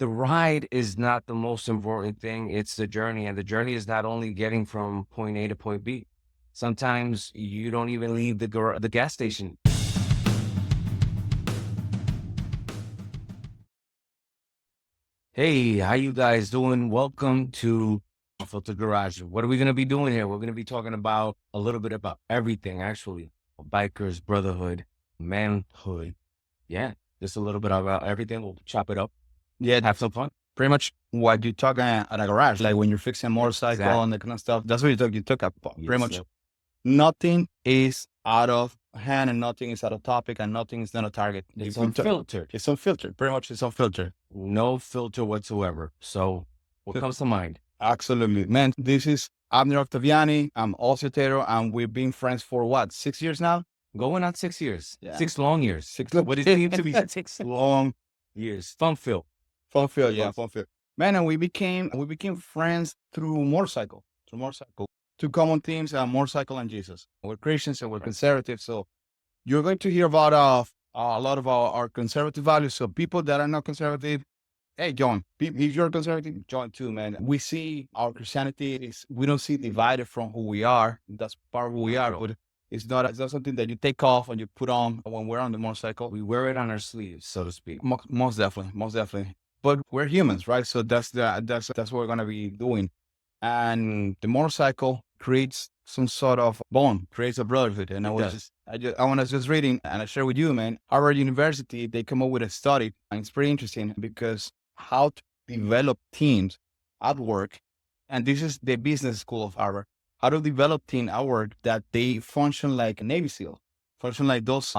the ride is not the most important thing. It's the journey. And the journey is not only getting from point A to point B. Sometimes you don't even leave the gas station. Hey, how you guys doing? Welcome to Unfiltered Garage. What are we going to be doing here? We're going to be talking about a little bit about everything, actually. Bikers, brotherhood, manhood. Yeah, just a little bit about everything. We'll chop it up. Yeah, Have some fun. pretty much what you talk at a garage, like when you're fixing a motorcycle Exactly. and that kind of stuff. That's what you talk about. Yes, Pretty much sir. nothing is out of hand and nothing is out of topic and nothing is not a target. It's If we talk- unfiltered. It's unfiltered. Pretty much it's unfiltered. No filter whatsoever. So what comes to mind? Absolutely. Man, this is Abner Octaviani. I'm Ozzy Otero, and we've been friends for what, 6 years now? Going on 6 years. Yeah. 6 long years. What is it to be 6 long years? Fun filled. fun field, yeah, fun field. Man, and we became friends through motorcycle. Two common themes are motorcycle and Jesus. We're Christians and we're conservative, so you're going to hear about a lot of our conservative values. So people that are not conservative, hey, John, if you're conservative, John too, man. We see our Christianity we don't see divided from who we are. That's part of who we are, but it's not something that you take off and you put on when we're on the motorcycle. We wear it on our sleeves, so to speak. Most definitely. But we're humans, right? So that's what we're gonna be doing. And the motorcycle creates some sort of bond, creates a brotherhood. And I was just reading, and I share with you, man. Harvard University, they come up with a study, and it's pretty interesting because how to develop teams at work, and this is the business school of Harvard. How to develop team at work that they function like a Navy SEAL, function like those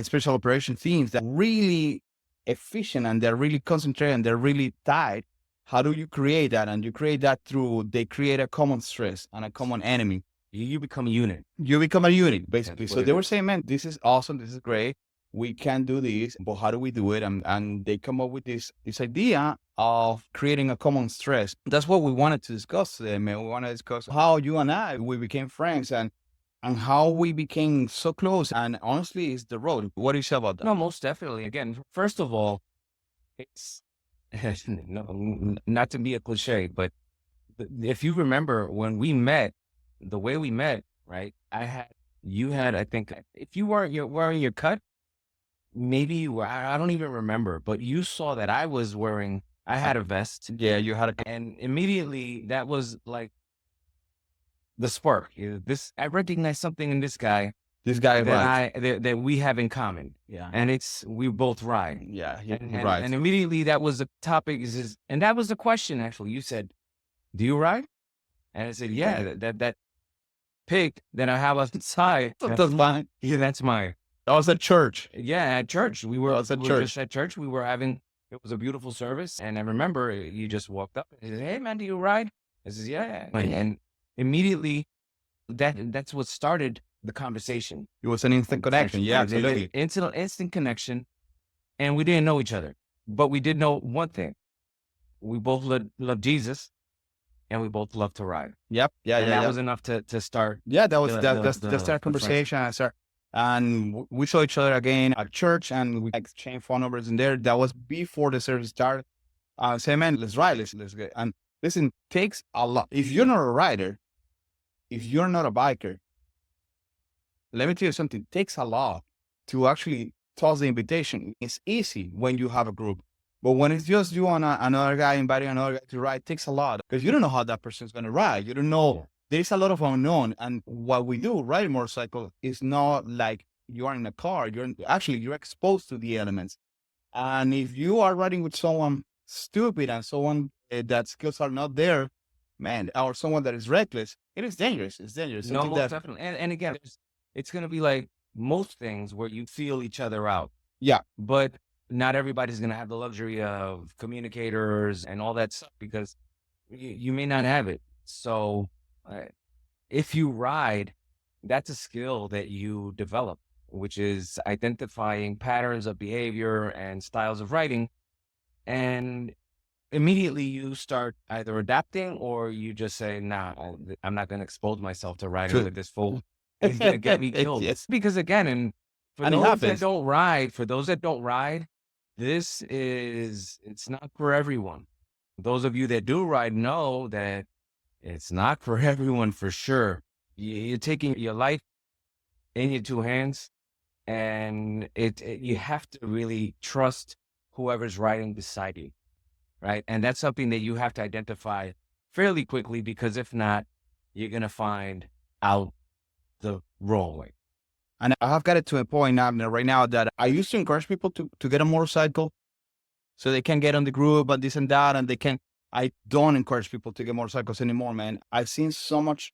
special operation teams that really efficient and they're really concentrated and they're really tight. How do you create that? And you create that through, they create a common stress and a common enemy. You become a unit. You become a unit, basically. That's So what they it were is. saying, man, this is awesome. This is great. We can do this, but how do we do it? And they come up with this idea of creating a common stress. That's what we wanted to discuss today, man. We want to discuss how you and I, we became friends and how we became so close. And honestly, it's the road. What do you say about that? No, most definitely. Again, first of all, it's no, not to be a cliche, but if you remember when we met, the way we met, right? You had, I think, if you weren't wearing your cut, maybe you were, I don't even remember, but you saw that I had a vest. Yeah, you had a And immediately that was like the spark. I recognized something in this guy that we have in common. Yeah. And we both ride. Yeah, And and immediately that was the topic and that was the question actually. You said, do you ride? And I said, yeah, that pig that I have outside. That's fine. Yeah, that's mine. That was at church. Yeah, at church. We were Just at church. It was a beautiful service. And I remember you just walked up and said, hey man, do you ride? I said, yeah. And immediately that's what started the conversation. It was an instant connection. Yeah, absolutely. Instant connection. And we didn't know each other, but we did know one thing. We both love Jesus and we both love to ride. Yep. Yeah. And that was enough to start. Yeah, that was the start conversation. And we saw each other again at church and we exchanged phone numbers in there. That was before the service started. Say, man, let's ride. Let's go. And listen, takes a lot. If you're not a rider, if you're not a biker, let me tell you something. It takes a lot to actually toss the invitation. It's easy when you have a group. But when it's just you and another guy inviting another guy to ride, it takes a lot because you don't know how that person's going to ride. You don't know. Yeah. There's a lot of unknown. And what we do, riding motorcycle, is not like you are in a car. You're exposed to the elements. And if you are riding with someone stupid and someone that skills are not there, man, or someone that is reckless, it is dangerous. It's dangerous. No, most definitely. And again, it's going to be like most things where you feel each other out. Yeah. But not everybody's going to have the luxury of communicators and all that stuff because you may not have it. So if you ride, that's a skill that you develop, which is identifying patterns of behavior and styles of riding. And immediately you start either adapting or you just say, nah, I'm not going to expose myself to riding with this fool. He's going to get me killed. Yes. Because again, for those that don't ride, it's not for everyone. Those of you that do ride know that it's not for everyone for sure. You're taking your life in your two hands, and you have to really trust whoever's riding beside you, right? And that's something that you have to identify fairly quickly, because if not, you're gonna find out the wrong way. And I have got it to a point, Abner, right now that I used to encourage people to get a motorcycle so they can get on the group and this and that, and they can. I don't encourage people to get motorcycles anymore, man. I've seen so much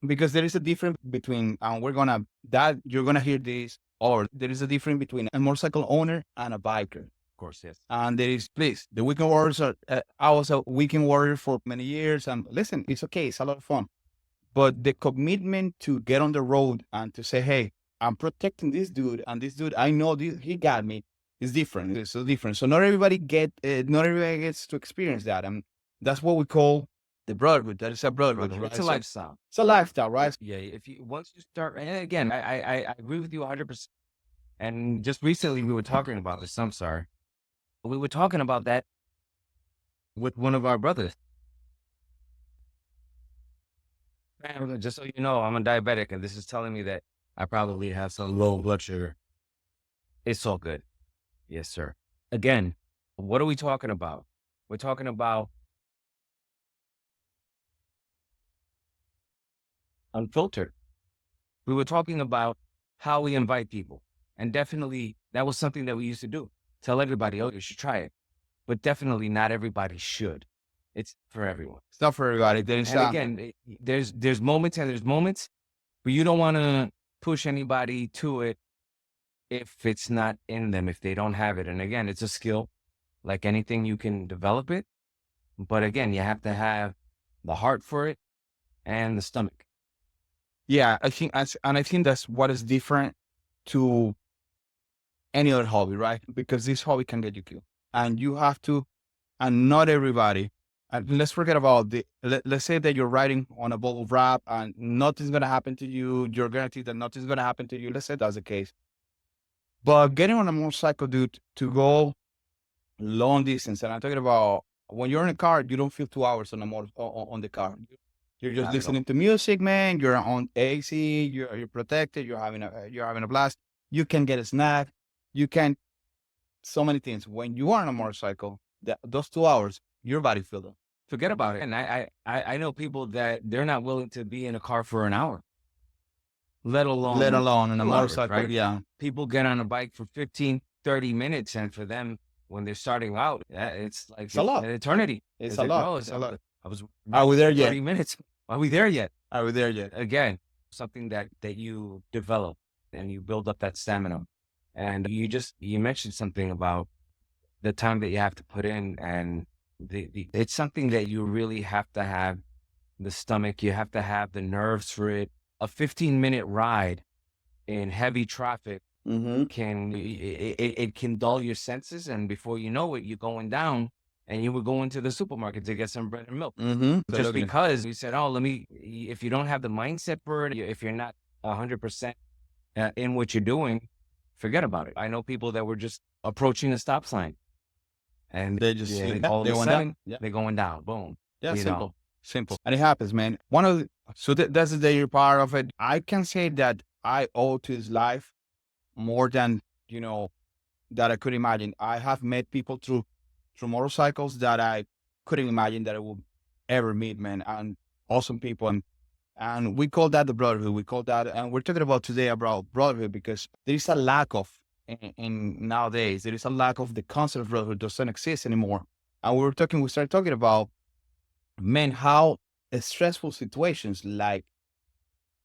because there is a difference between, and you're gonna hear this, or there is a difference between a motorcycle owner and a biker. Of course, yes. And there is, please, the weekend warriors are, I was a weekend warrior for many years. And listen, it's okay. It's a lot of fun. But the commitment to get on the road and to say, hey, I'm protecting this dude, and this dude, I know this, he got me, is different. It's so different. So not everybody gets to experience that. And that's what we call the brotherhood. That is a brotherhood, right? It's a So lifestyle. it's a lifestyle, right? Yeah, if you once you start, and again, I agree with you 100%. And just recently we were talking about this. I'm sorry, we were talking about that with one of our brothers. Man, just so you know, I'm a diabetic, and this is telling me that I probably have some low blood sugar. It's all good. Yes, sir. Again, what are we talking about? We're talking about unfiltered. We were talking about how we invite people. And definitely that was something that we used to do. Tell everybody, oh, you should try it. But definitely not everybody should. It's for everyone. It's not for everybody. There's, And again, there's moments and there's moments, but you don't want to push anybody to it if it's not in them, if they don't have it. And again, it's a skill. Like anything, you can develop it. But again, you have to have the heart for it and the stomach. yeah, I think, and I think that's what is different to any other hobby, right? Because this hobby can get you killed, and you have to, and not everybody. And let's forget about let's say that you're riding on a ball of wrap and nothing's gonna happen to you. You're guaranteed that nothing's gonna happen to you. Let's say that's the case. But getting on a motorcycle, dude, to go long distance, and I'm talking about when you're in a car, you don't feel 2 hours on on the car. You're just Not at all. listening to music, man. You're on AC. You're protected. You're having a blast. You can get a snack. You can so many things. When you are on a motorcycle, those 2 hours, your body feels them. Forget about it. And I know people that they're not willing to be in a car for an hour, let alone on a 2 hours, motorcycle, right? yeah. People get on a bike for 15, 30 minutes. And for them, when they're starting out, it's like It's a lot. an eternity. It's It's a like, lot. no, It's a lot. I was Are we there 30 yet? minutes. Are we there yet? Are we there yet? Again, something that you develop and you build up that stamina. And you mentioned something about the time that you have to put in, and it's something that you really have to have the stomach, you have to have the nerves for it. A 15-minute ride in heavy traffic Mm-hmm. it can dull your senses, and before you know it, you're going down, and you were going to the supermarket to get some bread and milk. Mm-hmm. Just because you said, oh, if you don't have the mindset for it, if you're not 100% in what you're doing, forget about it. I know people that were just approaching a stop sign, and They just all of they a went down. sudden, Yeah. they're going down. Boom. Yeah, You simple. know. Simple. And it happens, man. That's the day you're part of it. I can say that I owe to his life more than, that I could imagine. I have met people through motorcycles that I couldn't imagine that I would ever meet, man. And awesome people. And we call that the brotherhood. We call that, and we're talking about today about brotherhood because there is a lack of, in nowadays, there is a lack of the concept of brotherhood doesn't exist anymore. And we started talking about, man, how stressful situations like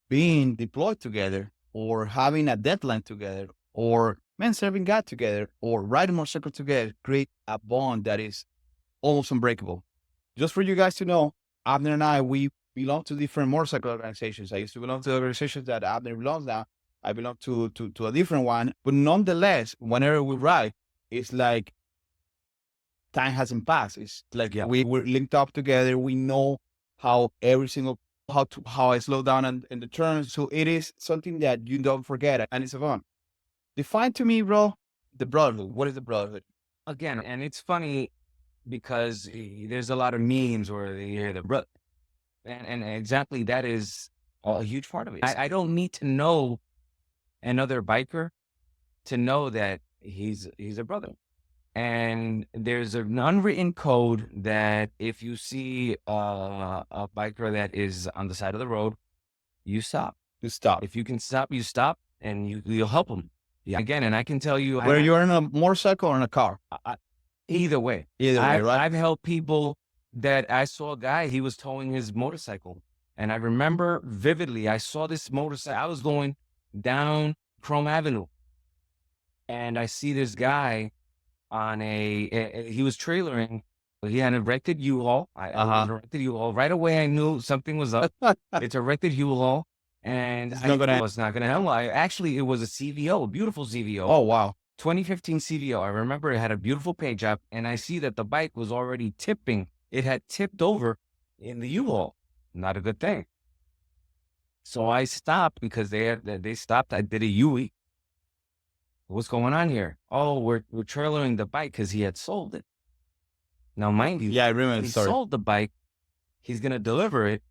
being deployed together or having a deadline together or man serving God together or riding motorcycle together create a bond that is almost unbreakable. Just for you guys to know, Abner and I, we belong to different motorcycle organizations. I used to belong to the organizations that Abner belongs now. I belong to a different one. But nonetheless, whenever we ride, it's like time hasn't passed. It's like we're linked up together. We know how how I slow down in the turns. So it is something that you don't forget, and it's fun. Define to me, bro, the brotherhood. What is the brotherhood? again, and it's funny because there's a lot of memes where they hear the brother, and exactly that is a huge part of it. I don't need to know another biker to know that he's a brother. And there's an unwritten code that if you see a biker that is on the side of the road, you stop. You stop. If you can stop, you stop, and you'll help them. Yeah. Again, and I can tell you, Whether you're in a motorcycle or in a car. either way, Right? I've helped people that I saw a guy, he was towing his motorcycle. And I remember vividly, I saw this motorcycle. I was going down Chrome Avenue, and I see this guy on he was trailering. He had an erected U-Haul. An erected U-Haul. Right away, I knew something was up. It's a erected U-Haul, and It's I not gonna- knew it's not going to help. Actually, it was a CVO, a beautiful CVO. Oh, wow. 2015 CVO. I remember it had a beautiful paint job, and I see that the bike was already tipping. It had tipped over in the U-Haul. Not a good thing. So I stopped because they stopped. I did a U-E. What's going on here? Oh, we're trailering the bike because he had sold it. Now, mind you, Yeah, I remember when the he story. sold the bike, he's going to deliver it.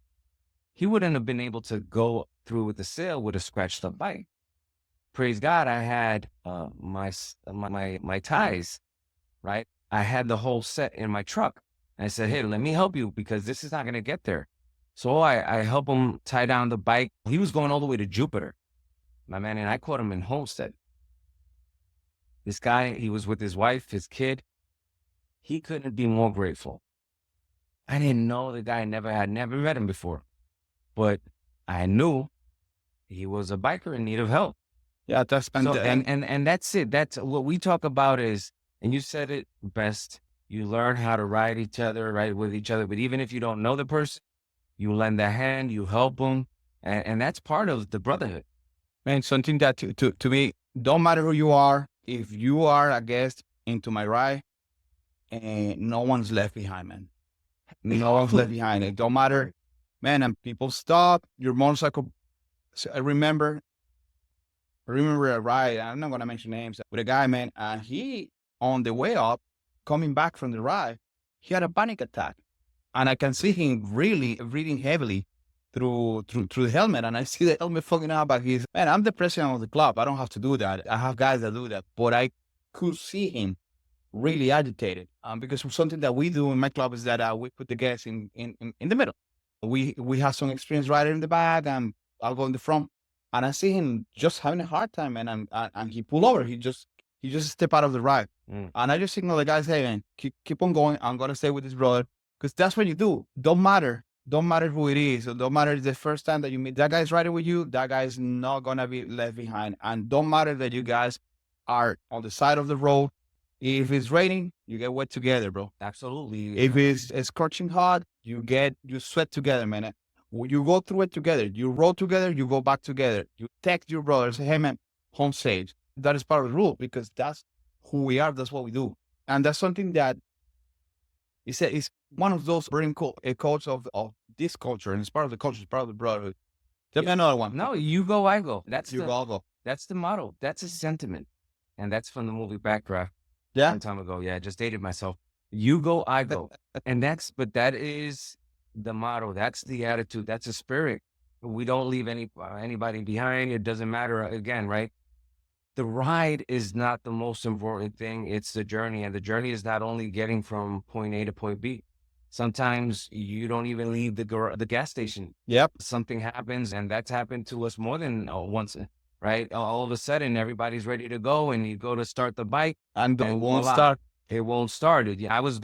He wouldn't have been able to go through with the sale with a scratched up bike. Praise God, I had my ties, right? I had the whole set in my truck. And I said, hey, let me help you because this is not going to get there. So I help him tie down the bike. He was going all the way to Jupiter, my man, and I caught him in Homestead. This guy, he was with his wife, his kid. He couldn't be more grateful. I didn't know the guy, had never met him before, but I knew he was a biker in need of help. Yeah, that's So, and that's it. That's what we talk about is, and you said it best, you learn how to ride each other, ride with each other. But even if you don't know the person, you lend a hand, you help them. And that's part of the brotherhood. Man, something that to me, don't matter who you are, if you are a guest into my ride, and no one's left behind, man. No one's left behind. It don't matter, man. And people stop your motorcycle. So I remember a ride. I'm not gonna mention names with a guy, man. And he on the way up, coming back from the ride, he had a panic attack, and I can see him really breathing heavily through the helmet, and I see the helmet fucking up. But he's, man, I'm the president of the club. I don't have to do that. I have guys that do that, but I could see him really agitated, because something that we do in my club is that we put the guests in the middle. We have some experience rider in the back, and I'll go in the front. And I see him just having a hard time, and he pull over. He just step out of the ride, and I just signal the guys, hey man, keep on going. I'm gonna stay with this brother, because that's what you do. Don't matter who it is. Don't matter if it's the first time that you meet that guy's riding with you. That guy is not gonna be left behind, and don't matter that you guys are on the side of the road. If it's raining, you get wet together, bro. Absolutely. If it's scorching hot, you sweat together, man. You go through it together. You roll together. You go back together. You text your brother, say, hey, man, home safe. That is part of the rule, because that's who we are. That's what we do. And that's something that is one of those very cool culture of this culture. And it's part of the culture. It's part of the brotherhood. Tell me another one. No, you go, I go. That's I'll go. That's the motto. That's a sentiment. And that's from the movie Backdraft. Yeah. One time ago. Yeah, I just dated myself. You go, I go. And but that is the motto. That's the attitude. That's the spirit. We don't leave anybody behind. It doesn't matter. Again, right? The ride is not the most important thing. It's the journey. And the journey is not only getting from point A to point B. Sometimes you don't even leave the gas station. Yep. Something happens, and that's happened to us more than once. Right? All of a sudden, everybody's ready to go, and you go to start the bike, and it won't start. It won't start. I was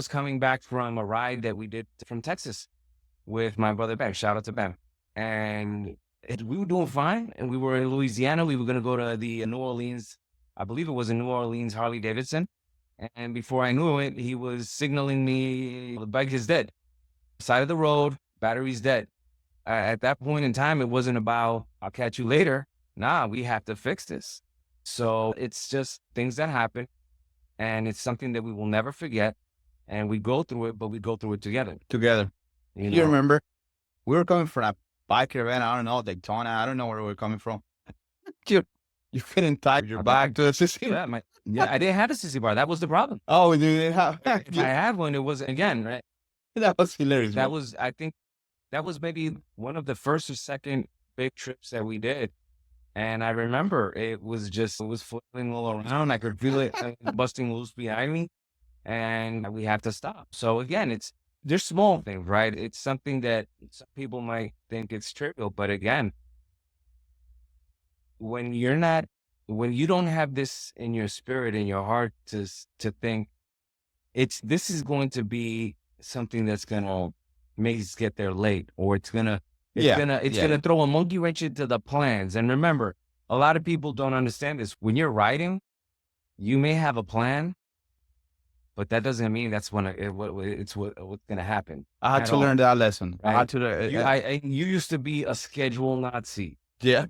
coming back from a ride that we did from Texas with my brother Ben. Shout out to Ben. And we were doing fine, and we were in Louisiana. We were going to go to the New Orleans. I believe it was in New Orleans, Harley Davidson. And before I knew it, he was signaling me, the bike is dead. Side of the road, battery's dead. At that point in time, it wasn't about, I'll catch you later. Nah, we have to fix this. So it's just things that happen, and it's something that we will never forget. And we go through it, but we go through it together. You remember, we were coming from a bike event. I don't know, Daytona. I don't know where we were coming from. Dude, You couldn't tie your bag to a sissy bar. I didn't have a sissy bar. That was the problem. Oh, you didn't have. If I had one, it was, again, right? That was hilarious. That bro. was, I think, that was maybe one of the first or second big trips that we did. And I remember it was flailing all around. I could feel it busting loose behind me, and we had to stop. So again, there's small things, right? It's something that some people might think it's trivial, but again, when you don't have this in your spirit, in your heart to think this is going to be something that's gonna make us get there late, or it's gonna throw a monkey wrench into the plans. And remember, a lot of people don't understand this. When you're riding, you may have a plan, but that doesn't mean that's what's gonna happen. I had to learn that lesson. Right? I had to learn. You used to be a schedule Nazi. Yeah.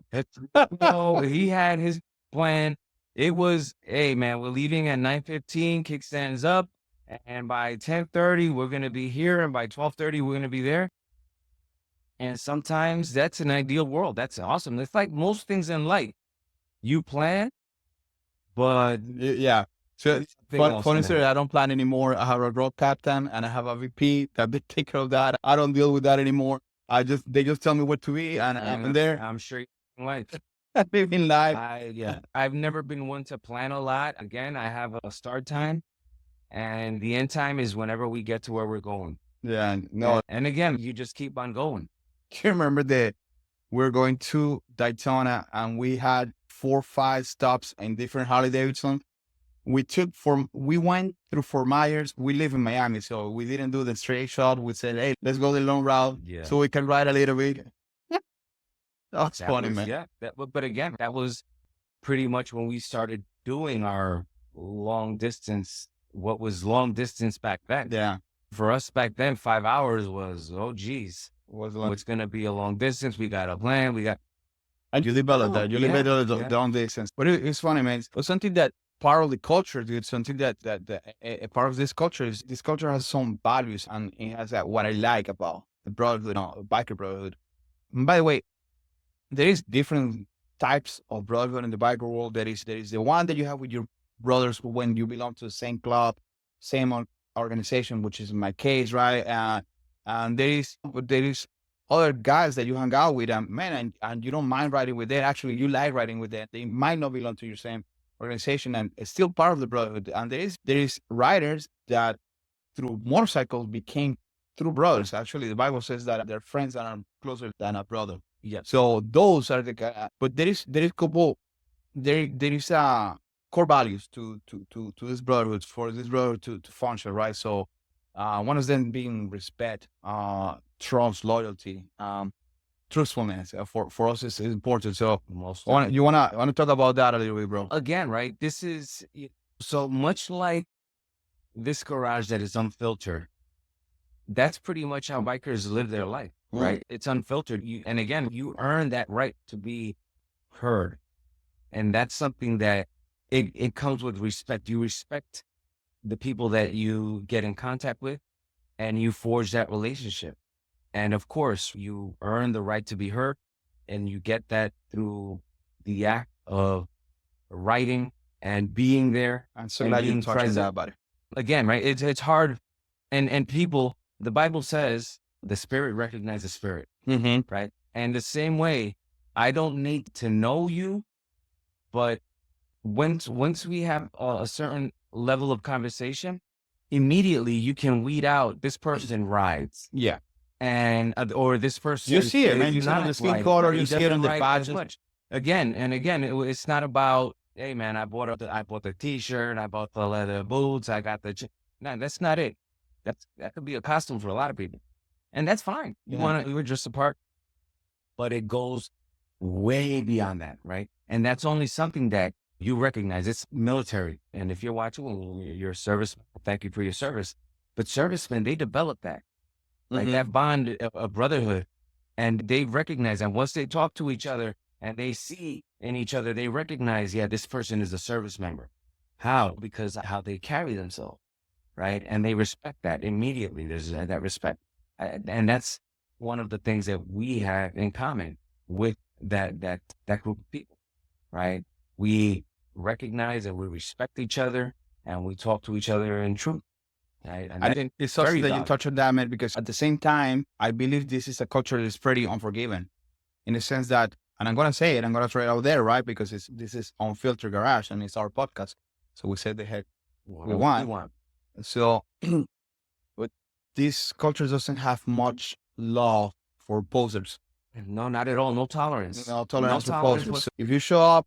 No, he had his plan. It was, hey man, we're leaving at 9:15, kickstands up, and by 10:30 we're gonna be here, and by 12:30 we're gonna be there. And sometimes that's an ideal world. That's awesome. It's like most things in life. You plan, but yeah. So funny story, I don't plan anymore. I have a road captain and I have a VP that they take care of that. I don't deal with that anymore. They just tell me what to be, and I'm there. I'm sure you're life. Living life. I've never been one to plan a lot. Again, I have a start time, and the end time is whenever we get to where we're going. Yeah, no. And again, you just keep on going. Do you remember that we're going to Daytona and we had 4 or 5 stops in different Harley Davidson? We went through Fort Myers. We live in Miami, so we didn't do the straight shot. We said, hey, let's go the long route so we can ride a little bit. That's funny, man. Yeah. But again, that was pretty much when we started doing our long distance, what was long distance back then. Yeah. For us back then, 5 hours was, oh, geez. What's going to be a long distance? We got a plan. And you developed that. You developed the long distance. But it's funny, man. It's something that part of the culture, dude. Something that a part of this culture is, this culture has some values, and it has what I like about the brotherhood, biker brotherhood. And by the way, there is different types of brotherhood in the biker world. There is the one that you have with your brothers when you belong to the same club, same organization, which is in my case, right? And there is other guys that you hang out with, and you don't mind riding with them. Actually, you like riding with them. They might not belong to your same organization, and it's still part of the brotherhood. And there is riders that through motorcycles became true brothers. Actually, the Bible says that they're friends that are closer than a brother. Yeah. So those are the guys. But there is core values to this brotherhood, for this brotherhood to function, right? So one of them being respect, trust, loyalty, truthfulness. For us is important. So you wanna talk about that a little bit, bro? Again, right? This is so much like this garage that is unfiltered. That's pretty much how bikers live their life, right? It's unfiltered. And again, you earn that right to be heard. And that's something that it comes with respect. You respect the people that you get in contact with, and you forge that relationship. And of course, you earn the right to be heard, and you get that through the act of writing and being there. I'm so glad you talked about it. Again, right? It's hard. And people, the Bible says the spirit recognizes the spirit, right? And the same way, I don't need to know you, but once we have a certain level of conversation, immediately you can weed out this person rides. Yeah. And or this person, you see it, man. You see it on the skin color, you see it on the badges. Again and again, it's not about, hey man, I bought the t-shirt, I bought the leather boots, I got the. No, that's not it. That could be a costume for a lot of people, and that's fine. We're just apart, but it goes way beyond that, right? And that's only something that you recognize. It's military, and if you're watching, you're a serviceman. Thank you for your service. But servicemen, they develop that, like that bond of brotherhood, and they recognize. And once they talk to each other and they see in each other, they recognize, yeah, this person is a service member. How? Because how they carry themselves, right? And they respect that immediately. There's that respect, and that's one of the things that we have in common with that group of people, right? we recognize and we respect each other and we talk to each other in truth. Right? And And that's it's also very that you valuable. touch on that, man, because at the same time, I believe this is a culture that is pretty unforgiving in the sense that, and I'm going to say it, I'm going to throw it out there, right? Because this is Unfiltered Garage and it's our podcast. So we say the heck we What we want. want. So, but this culture doesn't have much love for posers. No, not at all. No tolerance. No tolerance for tolerance posers. So if you show up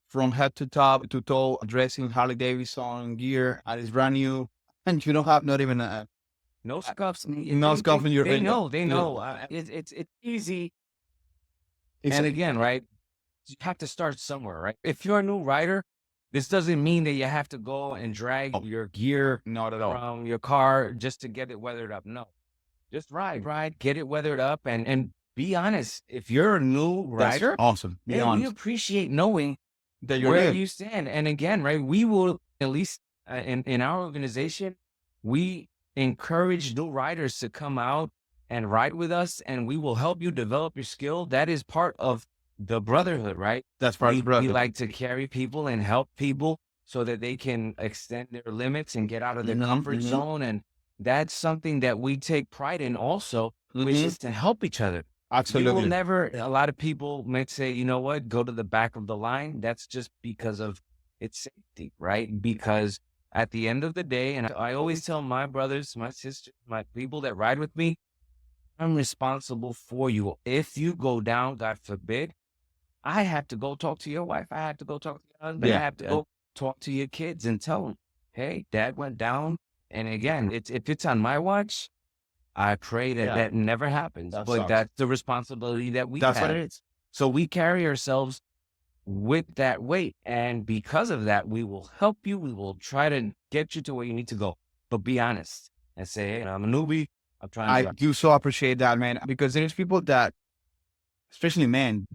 from head to top to toe dressing Harley Davidson gear and it's brand new and you don't have not even a no scuffs. no scuff in your They head. know. They know. It's easy. It's And again, right? You have to start somewhere, right? If you're a new rider, this doesn't mean that you have to go and drag your gear not at all. from your car just to get it weathered up. No, just ride, get it weathered up, and be honest. If you're a new That's rider, awesome. Be hey, we honest. appreciate knowing That you're where new. you stand. And again, right, we will at least in our organization, we encourage new riders to come out and ride with us, and we will help you develop your skill. That is part of the brotherhood, right? That's part of the We brotherhood. like to carry people and help people so that they can extend their limits and get out of their Mhm, comfort mhm. zone. And that's something that we take pride in also, which Mhm. is to help each other. You will Absolutely. never, a lot of people might say, you know what, go to the back of the line. That's just because of its safety, right? Because at the end of the day, and I always tell my brothers, my sisters, my people that ride with me, I'm responsible for you. If you go down, God forbid, I have to go talk to your wife. I have to go talk to your husband. I Yeah. have to go talk to your kids and tell them, hey, dad went down. And again, if it's on my watch, I pray that Yeah. that never happens. That But sucks. that's the responsibility that we That's have. what it is. So we carry ourselves with that weight. And because of that, we will help you. We will try to get you to where you need to go. But be honest and say, hey, I'm a newbie. I'm trying I to. do so appreciate that, man, because there's people that, especially men,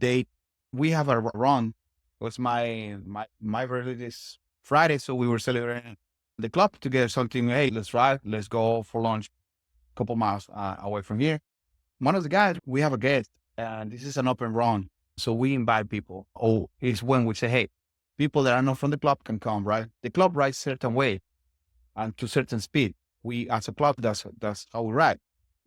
we have a run. It was my birthday this Friday, so we were celebrating the club to get something. Hey, let's ride, let's go for lunch, a couple miles away from here. One of the guys, we have a guest, and this is an open run, so we invite people. Oh, it's when we say, hey, people that are not from the club can come, right? The club rides certain way and to certain speed. We, as a club, that's how we ride.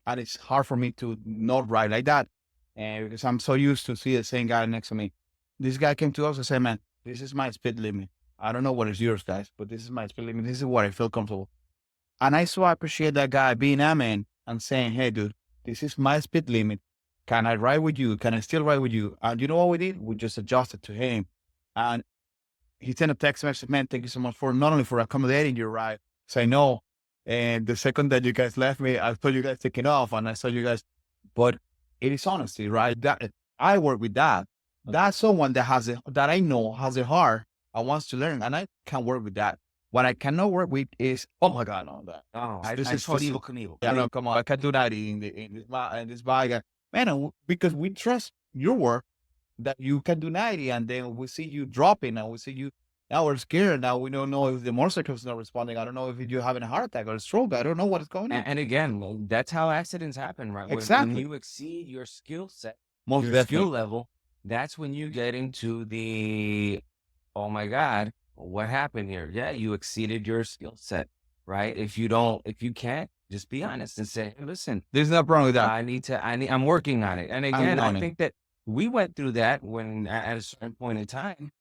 And it's hard for me to not ride like that. And because I'm so used to see the same guy next to me. This guy came to us and said, man, this is my speed limit. I don't know what is yours, guys, but this is my speed limit. This is where I feel comfortable. And I so appreciate that guy being a man and saying, hey, dude, this is my speed limit. Can I ride with you? Can I still ride with you? And you know what we did? We just adjusted to him. And he sent a text message, man, thank you so much for not only for accommodating your ride. Say no. And the second that you guys left me, I saw you guys taking off and I saw you guys, but it is honesty, right? That I work with that. That's someone that that I know has a heart and wants to learn, and I can work with that. What I cannot work with is, oh my God, no, that. Oh, This I is told this Evil is- Knievel. Yeah, no, come on, I can't do that in this bike, man. Because we trust your work that you can do 90, and then we see you dropping, and we see you. Now we're scared. Now we don't know if the motorcycle is not responding. I don't know if you're having a heart attack or a stroke. I don't know what is going on. And again, well, that's how accidents happen, right? When Exactly. you exceed your skill set, Most your skill level, that's when you get into the, oh my God, what happened here? Yeah, you exceeded your skill set, right? If you can't, just be honest and say, hey, listen, There's no problem with that. I'm working on it. And again, on I it. think that we went through that when at a certain point in time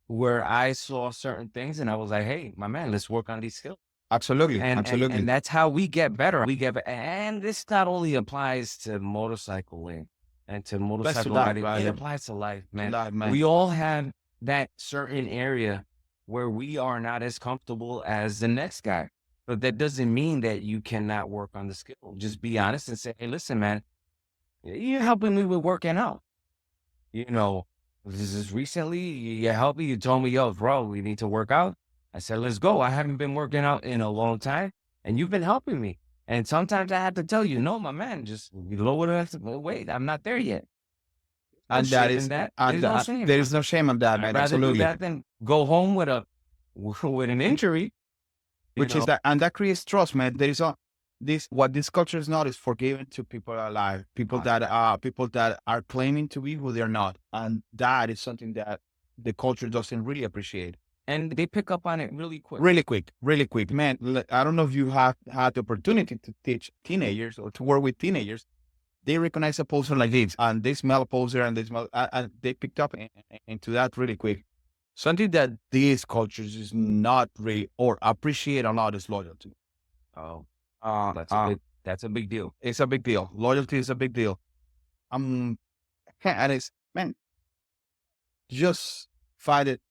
where I saw certain things and I was like, hey, my man, let's work on these skills. Absolutely. And that's how we get better. And this not only applies to motorcycling and to motorcycle life, riding, right? it applies to life, man. Life, man. We all have that certain area where we are not as comfortable as the next guy. But that doesn't mean that you cannot work on the skill. Just be honest and say, hey, listen, man, you're helping me with working out. You know, this is recently, you helped me, you told me, yo, bro, we need to work out. I said, let's go. I haven't been working out in a long time, and you've been helping me. And sometimes I have to tell you, no, my man, just lower the weight. I'm not there yet. And that is, that. and There's no shame. there is no shame on that, I'd man. rather do Absolutely. that than go home with an injury. Which is that, and that creates trust, man. There is what this culture is not is forgiving to people alive, people that are claiming to be who they're not, and that is something that the culture doesn't really appreciate. And they pick up on it really quick. Really quick. Man, I don't know if you have had the opportunity to teach teenagers or to work with teenagers. They recognize a poster like this, and they smell a poster, and they smell, and they picked up into that really quick. Something that these cultures is not really or appreciate a lot is loyalty. Oh, Uh, that's a big deal. it's a big deal. Loyalty is a big deal. And it's, man, just find it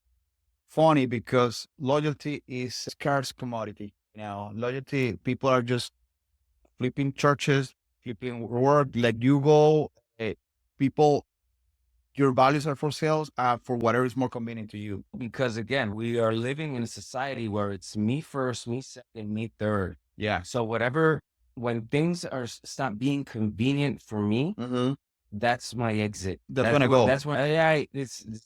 funny because loyalty is a scarce commodity. Loyalty, people are just flipping churches, flipping work, like you go, people, your values are for sales, for whatever is more convenient to you. Because again, we are living in a society where it's me first, me second, me third. Yeah. So when things stop being convenient for me, that's my exit. That's when I go. That's when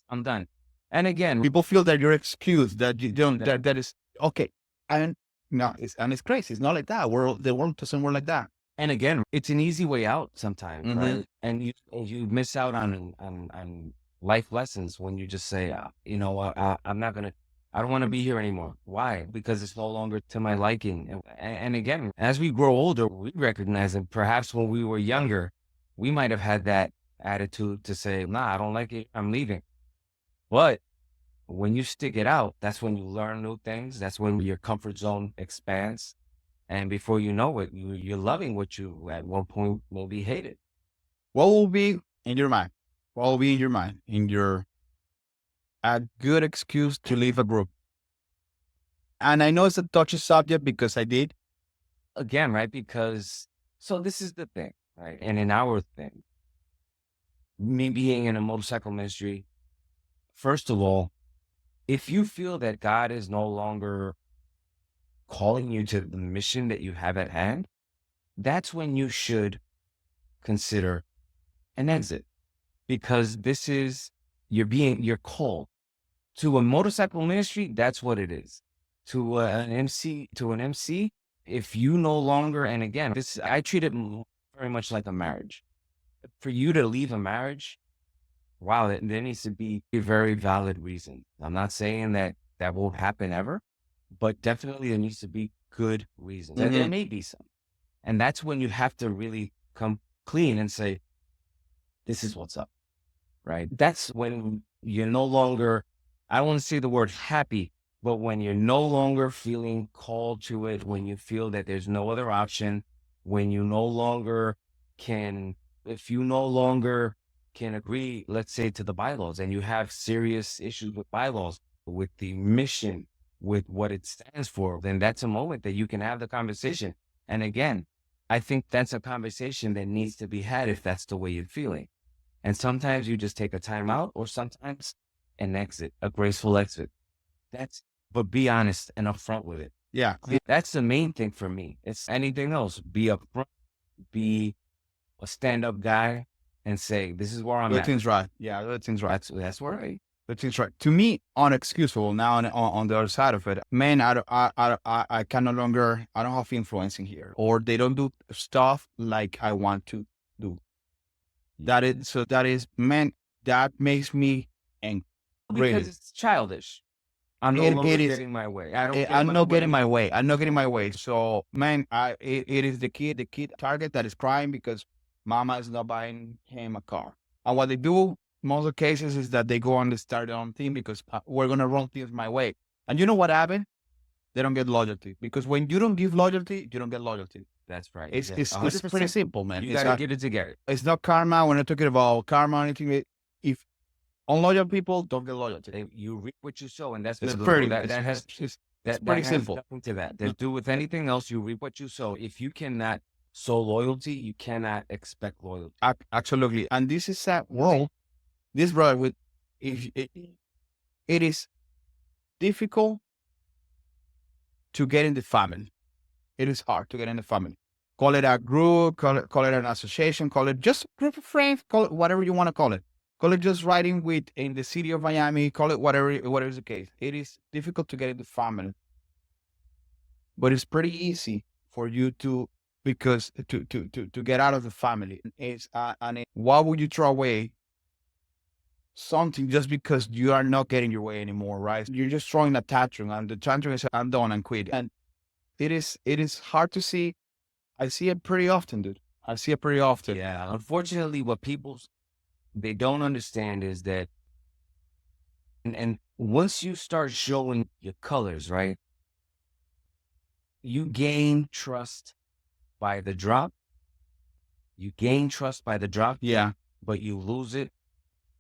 I'm done. And again, People feel that you're excused, that you don't, that is okay. And no, it's crazy. It's not like that. The world doesn't work like that. and again, it's an easy way out sometimes, Mhm. right? And you miss out on life lessons when you just say, I'm not gonna, I don't want to be here anymore. Why? Because it's no longer to my liking. And again, as we grow older, we recognize that perhaps when we were younger, we might have had that attitude to say, nah, I don't like it, I'm leaving. But when you stick it out, that's when you learn new things. That's when your comfort zone expands. And before you know it, you're loving what you at one point maybe hated. What will be in your mind? What will be in your mind? A good excuse to leave a group. And I know it's a touchy subject because I did. Again, right? So this is the thing, right? And in our thing, me being in a motorcycle ministry, first of all, if you feel that God is no longer calling you to the mission that you have at hand, that's when you should consider an exit, because you're called to a motorcycle ministry. That's what it is. To an MC, if you no longer, and again, I treat it very much like a marriage. For you to leave a marriage, wow, there needs to be a very valid reason. I'm not saying that won't happen ever, but definitely there needs to be good reasons. And there may be some. And that's when you have to really come clean and say, this is what's up, right? That's when you're no longer, I don't want to say the word happy, but when you're no longer feeling called to it, when you feel that there's no other option, when you no longer if you no longer can agree, let's say, to the bylaws, and you have serious issues with bylaws, with the mission, with what it stands for, then that's a moment that you can have the conversation. And again, I think that's a conversation that needs to be had if that's the way you're feeling. And sometimes you just take a time out, or sometimes an exit, a graceful exit. But be honest and upfront with it. Yeah. That's the main thing for me. It's anything else. Be upfront, be a stand-up guy, and say, this is where I'm at. Things right. Yeah, things right. That's right. Things right. To me, unexcusable. Now on the other side of it, man, I can no longer, I don't have influence in here, or they don't do stuff like I want to do. That is, man, that makes me angry. Because it's childish. I'm no longer getting my way. I'm not getting my way. I'm not getting my way. So, man, it is the kid target that is crying because mama is not buying him a car. And what they do, most of the cases, is that they go on to start their own thing because we're going to run things my way. And you know what happened? They don't get loyalty, because when you don't give loyalty, you don't get loyalty. That's right. It's pretty simple, man. You got to get it together. It's not karma. We're not talking about karma or anything. If unloyal people don't get loyalty, you reap what you sow, and that's it's pretty. That's pretty simple. Nothing to that. There's do with anything else. You reap what you sow. If you cannot sow loyalty, you cannot expect loyalty. Absolutely. And this is a world. This brotherhood, it is difficult to get in the family. It is hard to get in the family. Call it a group, call it an association, call it just a group of friends, call it whatever you want to call it. Call it just riding with in the city of Miami, call it whatever is the case. It is difficult to get in the family. But it's pretty easy for you to get out of the family. What would you throw away something just because you are not getting your way anymore, right? You're just throwing a tantrum, and the tantrum is I'm done and quit. And it is hard to see. I see it pretty often, dude. I see it pretty often. Yeah. Unfortunately, what people they don't understand is that, and once you start showing your colors, right, you gain trust by the drop. You gain trust by the drop, Yeah. but you lose it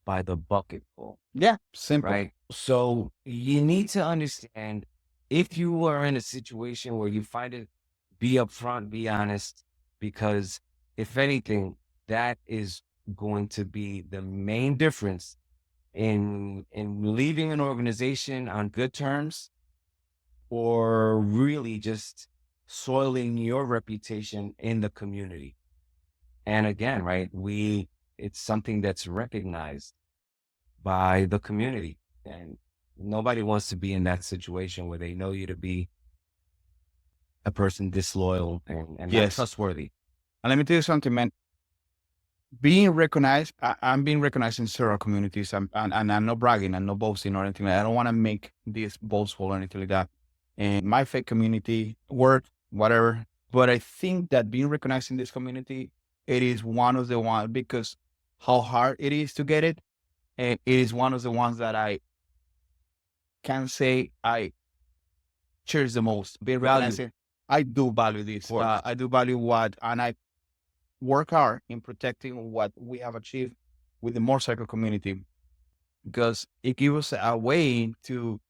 by the bucketful, Yeah. Simple. right? So you need to understand, if you are in a situation where you find it, be upfront, be honest, because if anything, that is going to be the main difference in leaving an organization on good terms, or really just soiling your reputation in the community. And again, right, it's something that's recognized by the community, and nobody wants to be in that situation where they know you to be a person disloyal and not Yes. trustworthy. And let me tell you something, man. Being recognized, I'm being recognized in several communities, and I'm not bragging, I'm not boasting or anything like that. I don't want to make this boastful or anything like that. And my faith community, work, whatever. But I think that being recognized in this community, it is one of the ones, because how hard it is to get it. And it is one of the ones that I can say I cherish the most. Being recognized, I do value this. I do value and I work hard in protecting what we have achieved with the motorcycle community, because it gives us a way to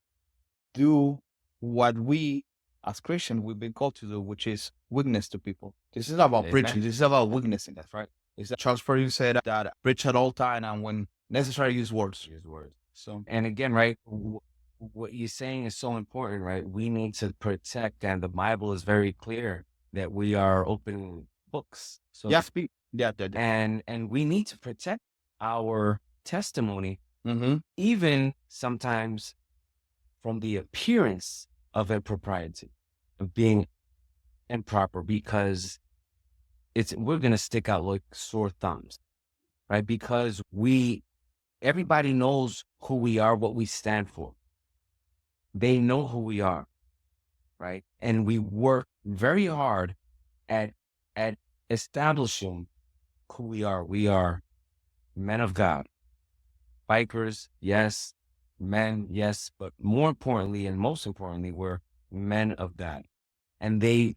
do what we as Christians we've been called to do, which is witness to people. This is about Amen. preaching. This is about witnessing. That's right. Is that Charles Spurgeon said that preach at all time, and when necessary, use words. Use words. So, And again, right, what you're saying is so important, right? We need to protect, and the Bible is very clear that we are open books. So yeah, and we need to protect our testimony, even sometimes from the appearance of impropriety, of being improper, because we're gonna stick out like sore thumbs, right? Because everybody knows who we are, what we stand for. They know who we are, right? And we work very hard at establishing who we are. We are men of God, bikers, yes, men, yes, but more importantly, and most importantly, we're men of God. And they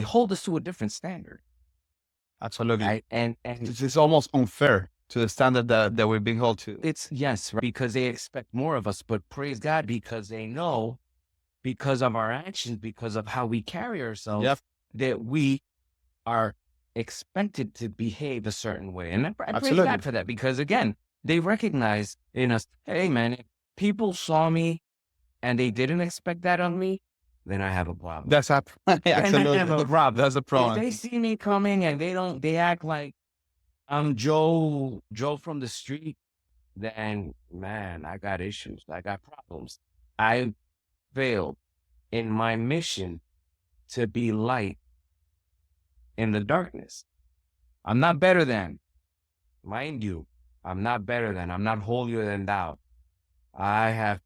hold us to a different standard. absolutely. Right? And This is almost unfair to the standard that we're being held to. it's yes, right? Because they expect more of us, but praise God, because they know, because of our actions, because of how we carry ourselves, that we are expected to behave a certain way. And I praise God for that, because again, they recognize in us, hey man, if people saw me and they didn't expect that of me, then I have a problem. That's absolutely a problem. That's a problem. If they see me coming and they act like I'm Joe from the street, then man, I got issues. I got problems. I failed in my mission to be light in the darkness. I'm not better than, mind you, I'm not better than, I'm not holier than thou. I have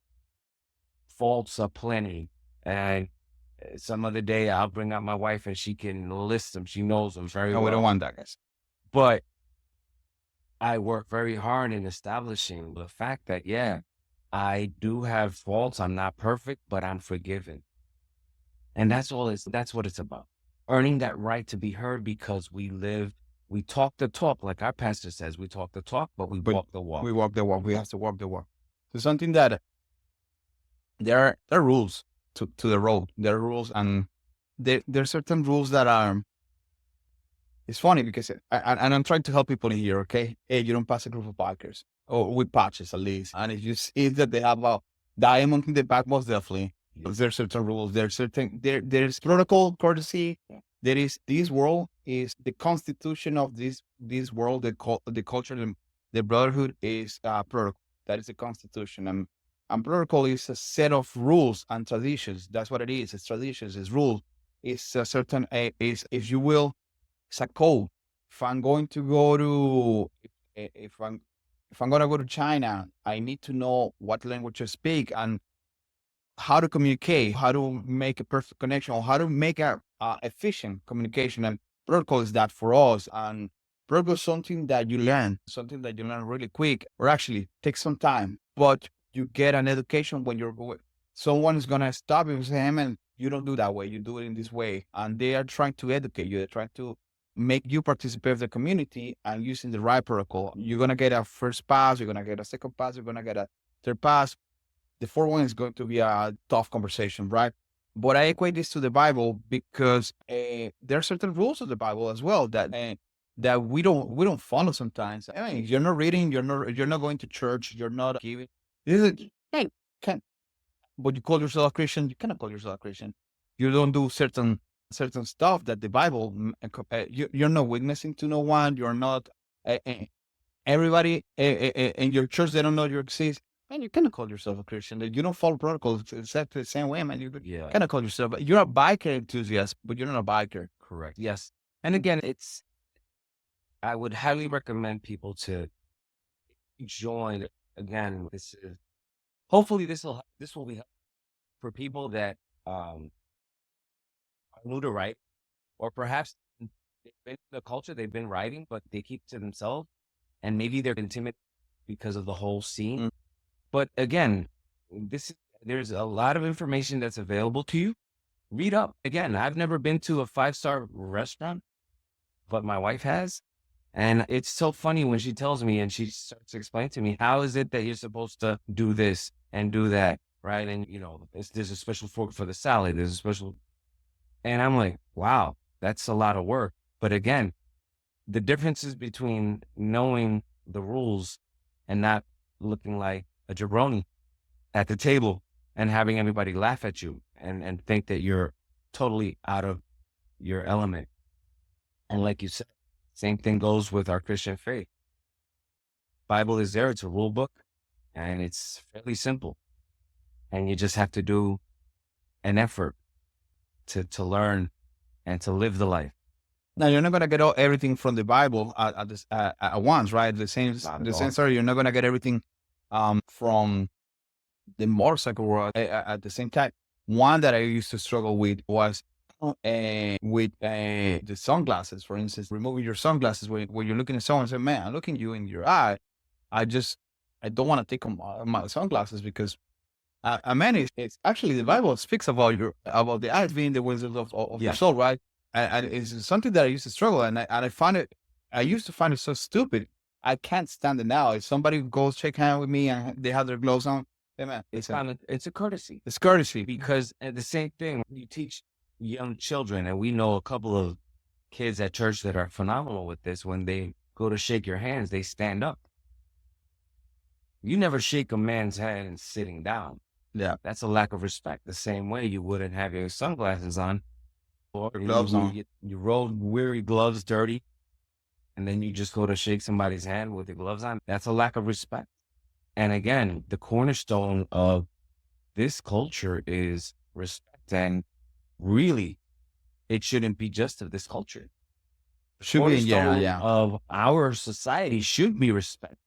faults aplenty. And some other day I'll bring out my wife and she can list them. She knows them very well. No, we don't want that, guys. But I work very hard in establishing the fact that, yeah, I do have faults. I'm not perfect, but I'm forgiven. And that's what it's about. Earning that right to be heard, because we talk the talk, like our pastor says, we talk the talk, but we walk the walk. We walk the walk. We have to walk the walk. So something that there are rules to the road. There are rules, and there are certain rules that are. It's funny because I'm trying to help people in here. Okay, hey, you don't pass a group of bikers, or with patches at least, and if you see that they have a diamond in the back, most definitely. There's certain rules. There's protocol, courtesy. There is, this world is the constitution of this world. The culture, the brotherhood is protocol. That is the constitution, and protocol is a set of rules and traditions. That's what it is. It's traditions. It's rules. It's a certain is, if you will, it's a code. If I'm going to go to, if if I'm gonna go to China, I need to know what language to speak and how to communicate, how to make a perfect connection, or how to make a efficient communication. And protocol is that for us. And protocol is something that you learn really quick, or actually takes some time. But you get an education when someone is gonna stop you and say, "Hey, man, you don't do that way. You do it in this way." And they are trying to educate you. They're trying to make you participate in the community and using the right protocol. You're gonna get a first pass. You're gonna get a second pass. You're gonna get a third pass. The fourth one is going to be a tough conversation, right? But I equate this to the Bible because there are certain rules of the Bible as well that we don't follow sometimes. I mean, you're not reading, you're not going to church, you're not giving. This is, hey, can but you call yourself a Christian? You cannot call yourself a Christian. You don't do certain stuff that the Bible. You're not witnessing to no one. You're not. Everybody in your church, they don't know you exist. Man, you cannot call yourself a Christian. You don't follow protocols exactly the same way, man. You Yeah, cannot call yourself. You're a biker enthusiast, but you're not a biker. correct. Yes. And again, I would highly recommend people to join. Again, hopefully this will be for people that are new to write, or perhaps they've been in the culture, they've been writing, but they keep to themselves, and maybe they're intimidated because of the whole scene. Mm. But again, there's a lot of information that's available to you. Read up. Again, I've never been to a 5-star restaurant, but my wife has. And it's so funny when she tells me and she starts explaining to me, how is it that you're supposed to do this and do that, right? And, there's a special fork for the salad. There's a special, and I'm like, wow, that's a lot of work. But again, the differences between knowing the rules and not looking like a jabroni at the table and having everybody laugh at you and think that you're totally out of your element. And like you said, same thing goes with our Christian faith. Bible is there. It's a rule book and it's fairly simple. And you just have to do an effort to learn and to live the life. Now you're not gonna get everything from the Bible at once, right? The same story. You're not gonna get everything from the motorcycle world at the same time. One that I used to struggle with was with the sunglasses. For instance, removing your sunglasses when you're looking at someone and say, "Man, I'm looking you in your eye. I don't want to take my sunglasses because." Man, it's actually the Bible speaks about the eyes being the windows of your soul, right? And it's something that I used to struggle, and I used to find it so stupid. I can't stand it now. If somebody goes shake hand with me and they have their gloves on, hey man, it's a courtesy. It's courtesy Because the same thing you teach young children, and we know a couple of kids at church that are phenomenal with this. When they go to shake your hands, they stand up. You never shake a man's hand sitting down. Yeah, that's a lack of respect. The same way you wouldn't have your sunglasses on, or gloves on. You roll weary gloves dirty, and then you just go to shake somebody's hand with the gloves on. That's a lack of respect. And again, the cornerstone of this culture is respect. And really, it shouldn't be just of this culture. Should be, yeah. Of our society should be respect.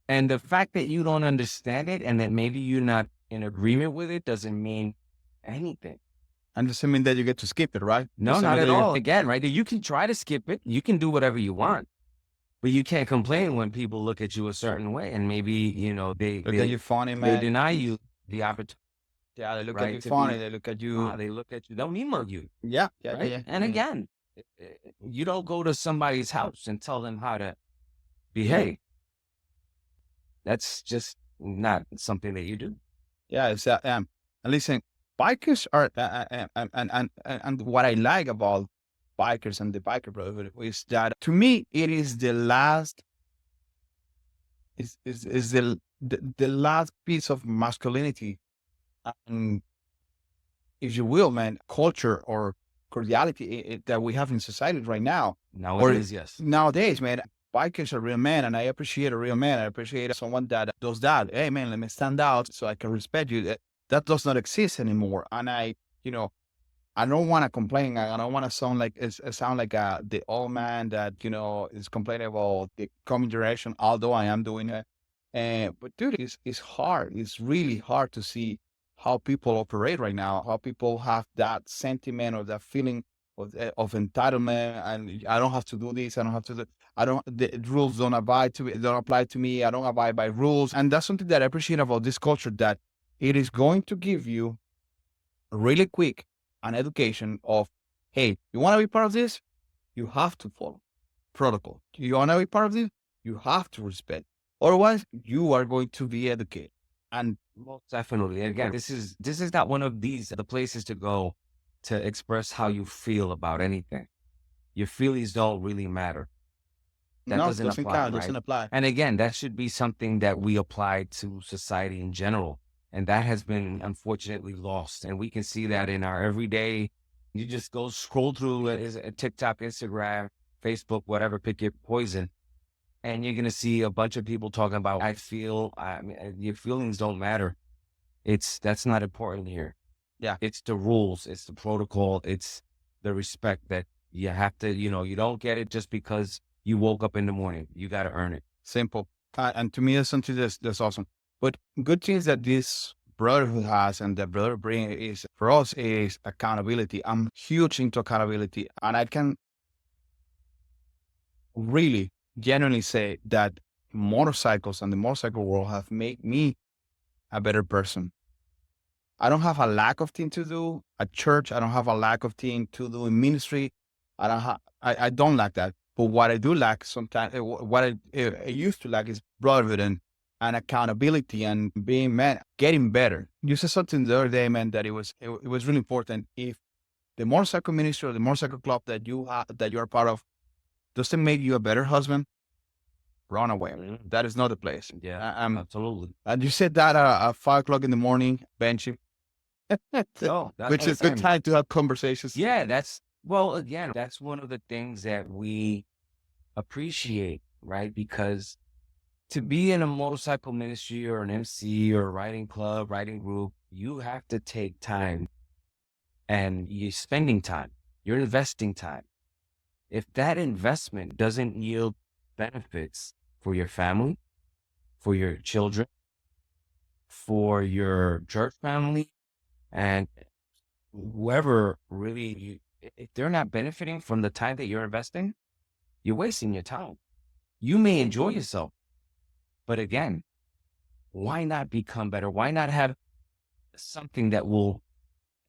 And the fact that you don't understand it and that maybe you're not in agreement with it doesn't mean anything. And doesn't mean that you get to skip it, right? No, not at all. Again, right? You can try to skip it. You can do whatever you want. But you can't complain when people look at you a certain way and maybe, they look at you funny, man. They deny you the opportunity. Yeah, they look at you funny. They look at you. They look at you. They'll memo you. Yeah, right? yeah. And again, you don't go to somebody's house and tell them how to behave. That's just not something that you do. Yeah, it's and listen, bikers are and what I like about bikers and the biker brotherhood is that to me it is the last is the last piece of masculinity, and if you will, man, culture or cordiality that we have in society right now. Nowadays, yes. Nowadays, man. Bikers are real men, and I appreciate a real man. I appreciate someone that does that. Hey, man, let me stand out so I can respect you. That does not exist anymore. And I don't want to complain. I don't want to sound like the old man that is complaining about the coming generation. Although I am doing it, but dude, it's hard. It's really hard to see how people operate right now. How people have that sentiment or that feeling of entitlement, and I don't have to do this. I don't have to do. I don't. The rules don't abide to me. Don't apply to me. I don't abide by rules, and that's something that I appreciate about this culture. That it is going to give you really quick an education of, hey, you want to be part of this? You have to follow protocol. You want to be part of this? You have to respect. Otherwise, you are going to be educated. And Most definitely. And again, this is not one of the places to go to express how you feel about anything. Your feelings don't really matter. That no, doesn't doesn't apply, count. right? Doesn't apply. And again, that should be something that we apply to society in general. And that has been unfortunately lost. And we can see that in our everyday, you just go scroll through TikTok, Instagram, Facebook, whatever, pick your poison. And you're going to see a bunch of people talking about, I mean, your feelings don't matter. That's not important here. Yeah, It's the rules, it's the protocol, it's the respect that you have to, you don't get it just because you woke up in the morning. You got to earn it. simple. And to me, that's something that's awesome. But good things that this brotherhood has and the brother bring is for us is accountability. I'm huge into accountability, and I can really genuinely say that motorcycles and the motorcycle world have made me a better person. I don't have a lack of thing to do at church. I don't have a lack of thing to do in ministry. I don't lack that. But what I do lack sometimes, what I used to lack is brotherhood and accountability and being man, getting better. You said something the other day, man, that it was really important. If the motorcycle ministry or the motorcycle club that you are part of doesn't make you a better husband, run away. Mhm. That is not the place. Yeah, absolutely. And you said that at 5 o'clock in the morning, benching, No, which is good again, time to have conversations. yeah, well, again, that's one of the things that we appreciate, right? Because to be in a motorcycle ministry or an MC or a riding club, riding group, you have to take time and you're spending time, you're investing time. If that investment doesn't yield benefits for your family, for your children, for your church family, and whoever really, if they're not benefiting from the time that you're investing, you're wasting your time. You may enjoy yourself, but again, why not become better? Why not have something that will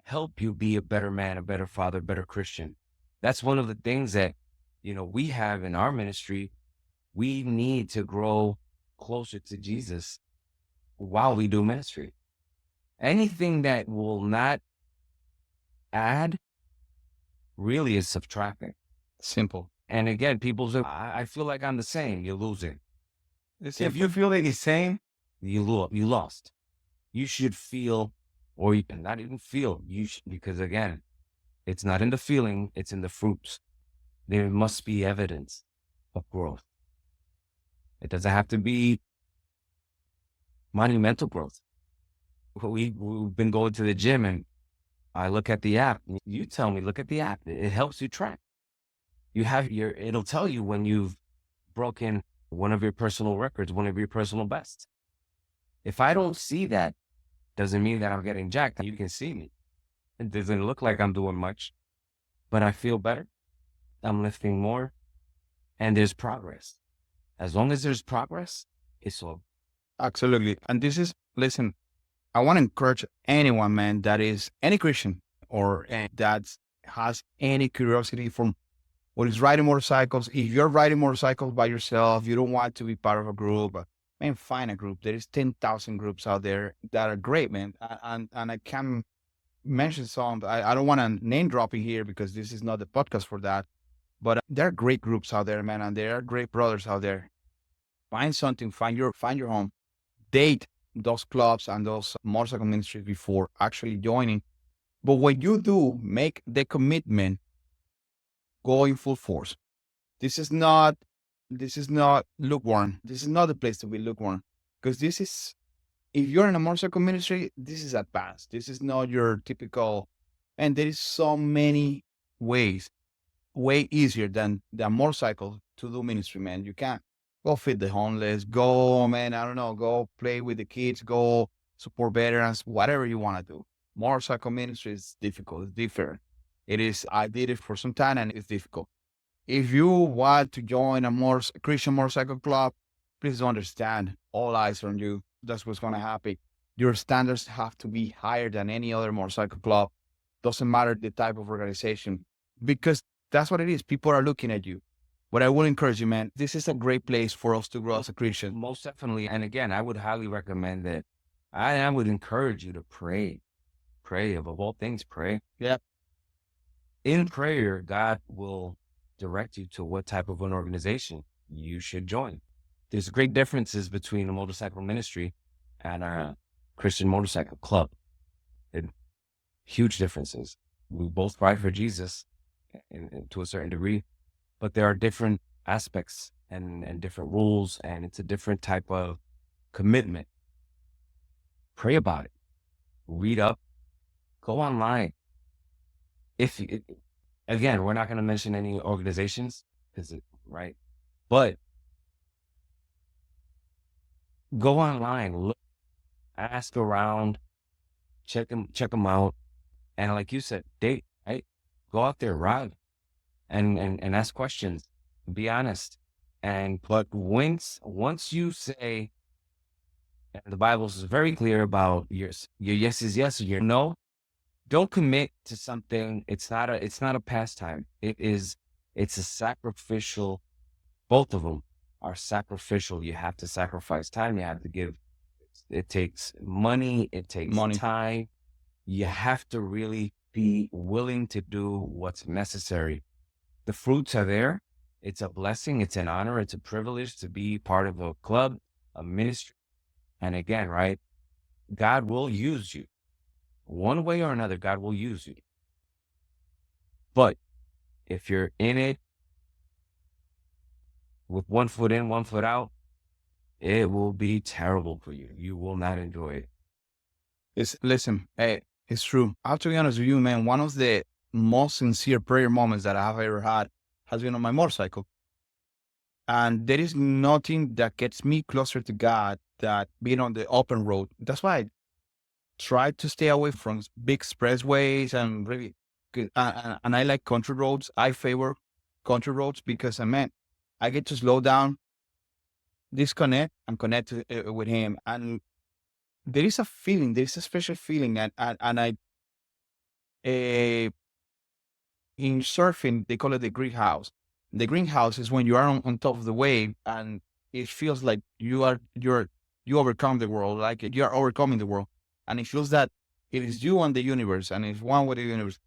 help you be a better man, a better father, a better Christian? That's one of the things that, we have in our ministry. We need to grow closer to Jesus while we do ministry. Anything that will not add really is subtracting. Simple. And again, people say, I feel like I'm the same. You're losing. It's If you simple. feel like the same, you lost. You should feel, or you can not even feel, because again, it's not in the feeling, it's in the fruits. There must be evidence of growth. It doesn't have to be monumental growth. We've been going to the gym and I look at the app. You tell me, look at the app. It helps you track. It'll tell you when you've broken one of your personal records, one of your personal bests. If I don't see that, doesn't mean that I'm getting jacked. You can see me. It doesn't look like I'm doing much, but I feel better. I'm lifting more and there's progress. As long as there's progress, it's all. Absolutely. And listen, I want to encourage anyone, man, that is any Christian or that has any curiosity from what is riding motorcycles. If you're riding motorcycles by yourself, you don't want to be part of a group, man, find a group. There is 10,000 groups out there that are great, man. And I can mention some. I don't want to name dropping here because this is not the podcast for that. But there are great groups out there, man, and there are great brothers out there. Find something, find your home, date those clubs and those motorcycle ministries before actually joining. But when you do make the commitment, go in full force. This is not lukewarm. This is not the place to be lukewarm. Because if you're in a motorcycle ministry, this is advanced. This is not your typical And there is so many ways, way easier than the motorcycle to do ministry, man. You can go feed the homeless, go, man, I don't know, go play with the kids, go support veterans, whatever you want to do. Motorcycle ministry is difficult, it's different. It is, I did it for some time and it's difficult. If you want to join a more Christian motorcycle club, please understand all eyes on you. That's what's going to happen. Your standards have to be higher than any other motorcycle club. Doesn't matter the type of organization, because that's what it is. People are looking at you. But I will encourage you, man, this is a great place for us to grow as a Christian. Most definitely. And again, I would highly recommend that. I would encourage you to pray. Pray. Above all things, pray. Yeah. In prayer, God will direct you to what type of an organization you should join. There's great differences between a motorcycle ministry and a Christian motorcycle club. Huge differences. We both fight for Jesus to a certain degree, but there are different aspects and different rules, and it's a different type of commitment. Pray about it. Read up. Go online. Again, we're not going to mention any organizations, right? But go online, look, ask around, check them out, and like you said, date, right? Go out there, ride, and ask questions. Be honest. But once you say, and the Bible is very clear about your yes is yes, your no, don't commit to something. It's not a pastime. It's a sacrificial. Both of them are sacrificial. You have to sacrifice time. You have to give. It takes money. It takes time. You have to really be willing to do what's necessary. The fruits are there. It's a blessing. It's an honor. It's a privilege to be part of a club, a ministry. And again, right? God will use you. One way or another, God will use you. But if you're in it with one foot in, one foot out, it will be terrible for you. You will not enjoy it. Listen, hey, it's true. I have to be honest with you, man. One of the most sincere prayer moments that I have ever had has been on my motorcycle. And there is nothing that gets me closer to God than being on the open road. That's why I try to stay away from big expressways and really, and I like country roads. I favor country roads because, man, I get to slow down, disconnect, and connect with Him. And there is a feeling, there is a special feeling. In surfing, they call it the greenhouse. The greenhouse is when you are on top of the wave and it feels like you overcome the world, like you are overcoming the world. And it feels that it is you and the universe and it's one with the universe.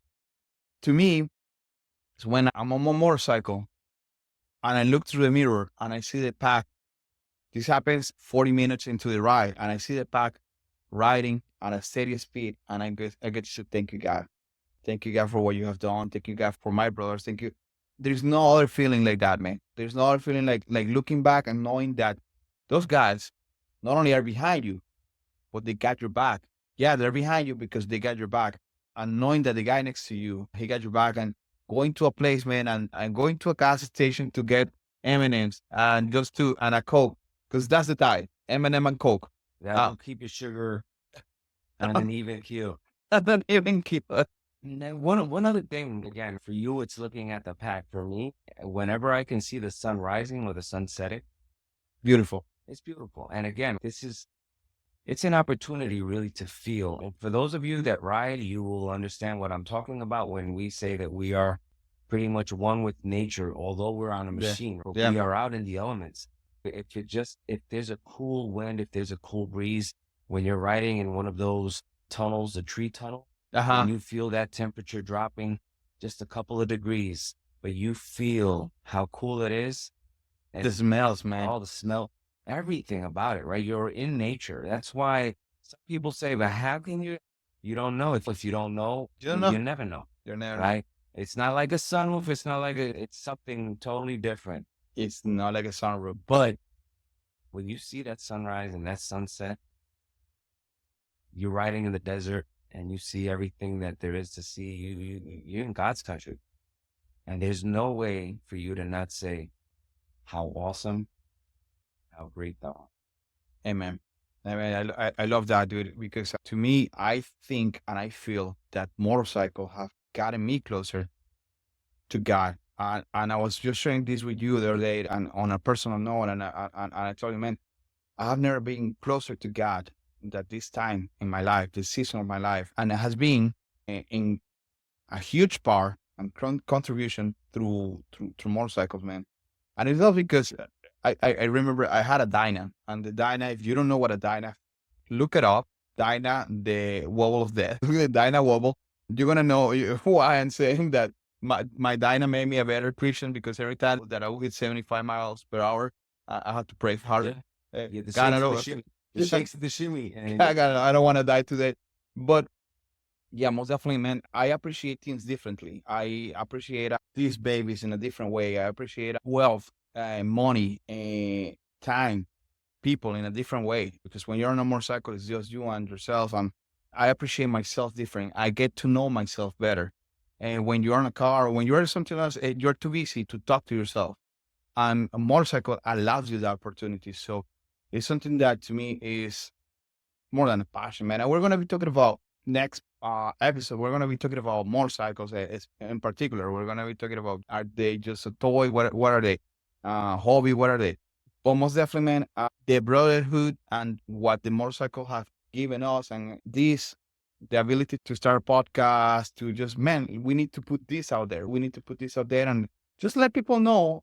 To me, it's when I'm on my motorcycle and I look through the mirror and I see the pack. This happens 40 minutes into the ride and I see the pack riding at a steady speed and I get to thank you, God. Thank you, God, for what you have done. Thank you, God, for my brothers. Thank you. There's no other feeling like that, man. There's no other feeling like looking back and knowing that those guys not only are behind you, but they got your back. Yeah, they're behind you because they got your back. And knowing that the guy next to you, he got your back, and going to a place, man, and going to a gas station to get M&Ms and and a Coke, because that's the tie, M&M and Coke. That'll keep your sugar on an even keel. An even keel. And then one other thing, again, for you, it's looking at the pack. For me, whenever I can see the sun rising or the sun setting, beautiful. It's beautiful. And again, it's an opportunity really to feel. And for those of you that ride, you will understand what I'm talking about when we say that we are pretty much one with nature, although we're on a machine. Yeah. We are out in the elements. If there's a cool wind, if there's a cool breeze, when you're riding in one of those tunnels, the tree tunnel, and you feel that temperature dropping just a couple of degrees, but you feel how cool it is. And the smells, man. All the smell, everything about it, right? You're in nature. That's why some people say, but how can you don't know. If you don't know, you never know. You're never right? It's not like a sunroof. It's not like it's something totally different. It's not like a sunroof. But when you see that sunrise and that sunset, you're riding in the desert and you see everything that there is to see, you're in God's country. And there's no way for you to not say how awesome, how great thou art. Amen. I mean, I love that, dude, because to me, I think and I feel that motorcycle have gotten me closer to God. And I was just sharing this with you the other day and on a personal note, and I told you, man, I have never been closer to God than this time in my life, this season of my life. And it has been in a huge part and contribution through motorcycles, man. And it's not because I remember I had a Dyna, and the Dyna, if you don't know what a Dyna, look it up. Dyna, the wobble of death. Look at the Dyna wobble. You're gonna know why I'm saying that my Dyna made me a better Christian, because every time that I would hit 75 miles per hour, I had to pray harder. Yeah, the God, I shakes of the know. shimmy. The shakes of the shimmy. And I don't want to die today. But yeah, most definitely, man. I appreciate things differently. I appreciate these babies in a different way. I appreciate wealth, money, time, people in a different way. Because when you're on a motorcycle, it's just you and yourself. And I appreciate myself different. I get to know myself better. And when you're on a car or when you're something else, you're too busy to talk to yourself. And a motorcycle allows you the opportunity. So it's something that to me is more than a passion, man. And we're going to be talking about next episode. We're going to be talking about motorcycles in particular. We're going to be talking about, are they just a toy? What are they? Hobby? What are they? But most definitely, man, the brotherhood and what the motorcycle have given us, and this, the ability to start a podcast, to just, man, we need to put this out there. We need to put this out there and just let people know,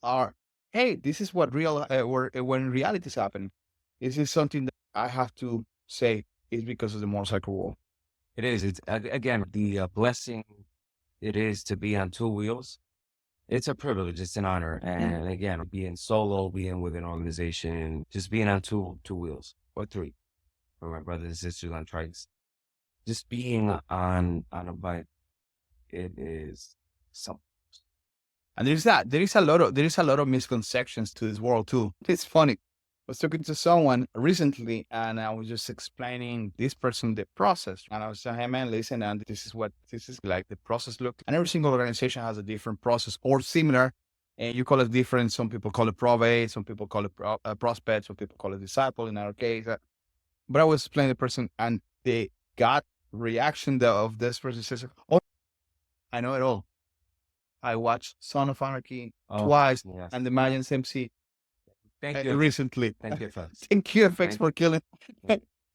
hey, this is what real, when reality is happening. This is something that I have to say is because of the motorcycle world. it is. It's again the blessing it is to be on two wheels. It's a privilege. It's an honor. And again, being solo, being with an organization, just being on two wheels or three for my brothers and sisters on trikes, just being on a bike, it is something. And there is a lot of misconceptions to this world too. It's funny. I was talking to someone recently, and I was just explaining this person the process. And I was saying, hey man, listen, and this is like the process look. And every single organization has a different process or similar. And you call it different. Some people call it probate, some people call it prospect, some people call it disciple in our case. But I was explaining the person, and the gut reaction of this person says, oh, I know it all. I watched Son of Anarchy twice, yes. and the Mayans MC Thank you. recently. Thank you, folks. Thank you, FX, for killing.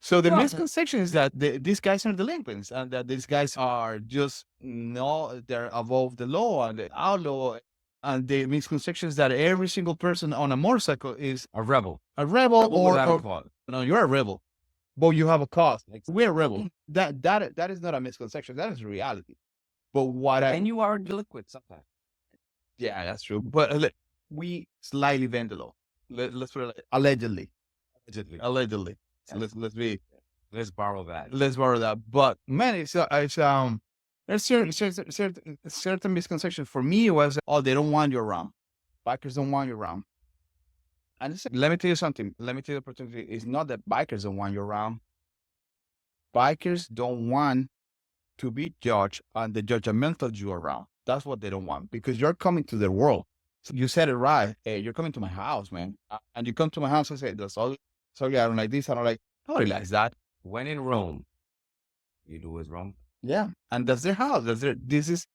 So the Well, misconception is that these guys are delinquents, and that these guys are just they're above the law and the outlaw. And the misconception is that every single person on a motorcycle is a rebel. or no, you're a rebel, but you have a cause. We're a rebel. That is not a misconception. That is reality. But and you are a delinquent sometimes. Yeah, that's true. But we slightly bend the law. Let's put it allegedly. Allegedly. So Let's borrow that. Let's borrow that. But man, it's there's certain misconceptions. For me, it was, oh, they don't want you around. Bikers don't want you around. And let me tell you something. Let me tell you the opportunity. It's not that bikers don't want you around. Bikers don't want to be judged and the judgmental you around. That's what they don't want, because you're coming to their world. So you said it right. Hey, you're coming to my house, man. And you come to my house and say, sorry, I don't like this. I don't like, nobody likes that. When in Rome, you do what's wrong. Yeah. And that's their house. This is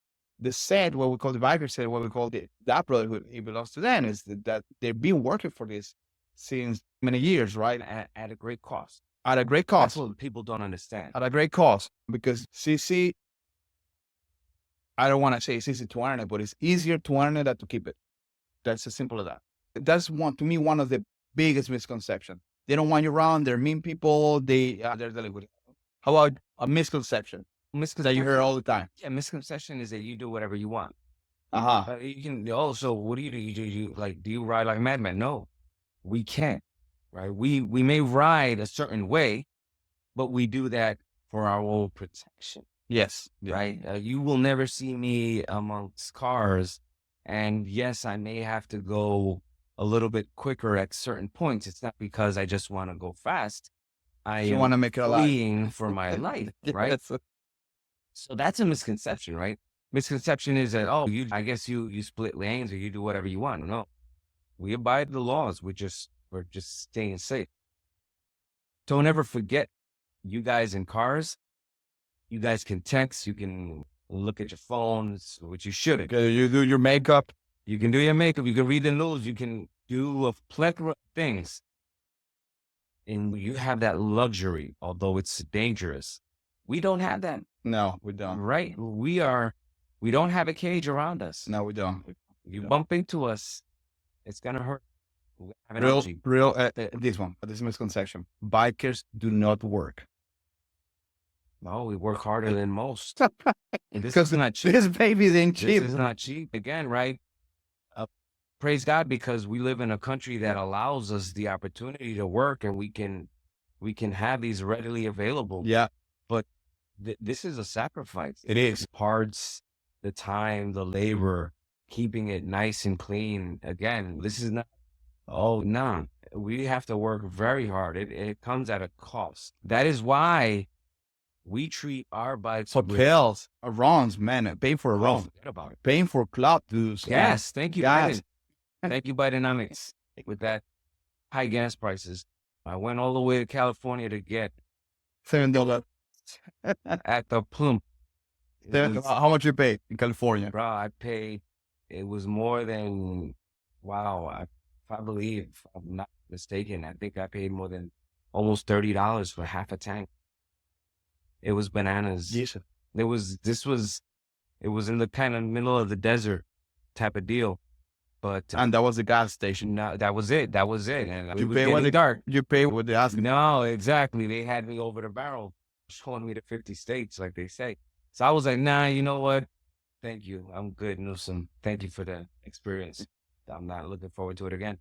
the set, what we call the biker set, what we call that brotherhood. It belongs to them. Is that they've been working for this since many years, right? At a great cost. At a great cost. That's what people don't understand. At a great cost. Because CC, I don't want to say it's easy to earn it, but it's easier to earn it than to keep it. That's as simple as that. That's to me, one of the biggest misconceptions. They don't want you around. They're mean people. They're delinquent. How about a misconception that you hear all the time? Yeah, misconception is that you do whatever you want. Uh-huh. You can also, what do you do? Do you ride like a madman? No, we can't. Right? We may ride a certain way, but we do that for our own protection. Yes. Right? You will never see me amongst cars. And yes, I may have to go a little bit quicker at certain points. It's not because I just want to go fast. I want to make it fleeing for my life, right? So that's a misconception, right? Misconception is that, oh, I guess you split lanes or you do whatever you want. No, we abide the laws. We're just staying safe. Don't ever forget, you guys in cars, you guys can text, you can look at your phones, which you shouldn't. Okay, you do your makeup. You can do your makeup, you can read the news, you can do a plethora of things. And you have that luxury, although it's dangerous. We don't have that, No, we don't. right? We don't have a cage around us. No, we don't. You bump into us, it's gonna hurt. We have an Real, allergy. this misconception. Bikers do not work. No, we work harder than most. And this Because is not cheap. this baby ain't cheap. This is not cheap. Again, right? Praise God, because we live in a country that allows us the opportunity to work, and we can have these readily available. Yeah, But this is a sacrifice. it is. Parts, the time, the labor, keeping it nice and clean. Again, this is not, oh, no. We have to work very hard. It comes at a cost. That is why we treat our bikes with, Hotels, runs, man. Paying for a run. forget about it. Paying for club dues. Gas. Thank you, Gas. Biden. Thank you, Bidenomics. With that high gas prices, I went all the way to California to get $7. at the plump. How much you pay in California? Bro, I paid, it was more than, wow, if I believe, if I'm not mistaken, I think I paid more than almost $30 for half a tank. It was bananas. Yes. It was in the kind of middle of the desert type of deal. But And that was the gas station. no, that was it. That was it. And it You was pay getting what they dark. You pay what they ask. No, exactly. They had me over the barrel, showing me the 50 states, like they say. So I was like, nah, you know what? Thank you. I'm good, Newsom. Thank you for the experience. I'm not looking forward to it again.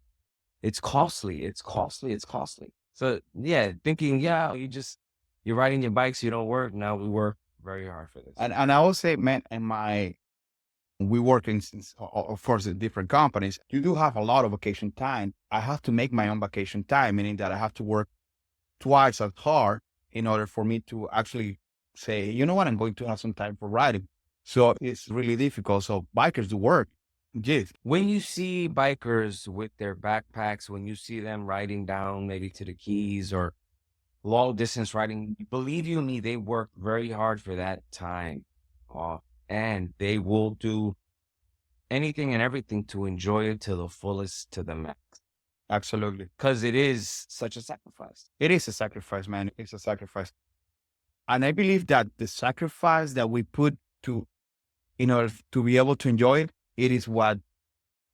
It's costly. It's costly. It's costly. So yeah, thinking, yeah, you're riding your bikes, you don't work. Now we work very hard for this. And I will say, man, we work in, of course, in different companies. You do have a lot of vacation time. I have to make my own vacation time, meaning that I have to work twice as hard in order for me to actually say, you know what, I'm going to have some time for riding. So it's really difficult. So bikers do work. Yes. When you see bikers with their backpacks, when you see them riding down maybe to the Keys or long distance riding, believe you me, they work very hard for that time off, and they will do anything and everything to enjoy it to the fullest, to the max, Absolutely. because it is such a sacrifice. It is a sacrifice, man. It's a sacrifice. And I believe that the sacrifice that we put to, in order to be able to enjoy it, it is what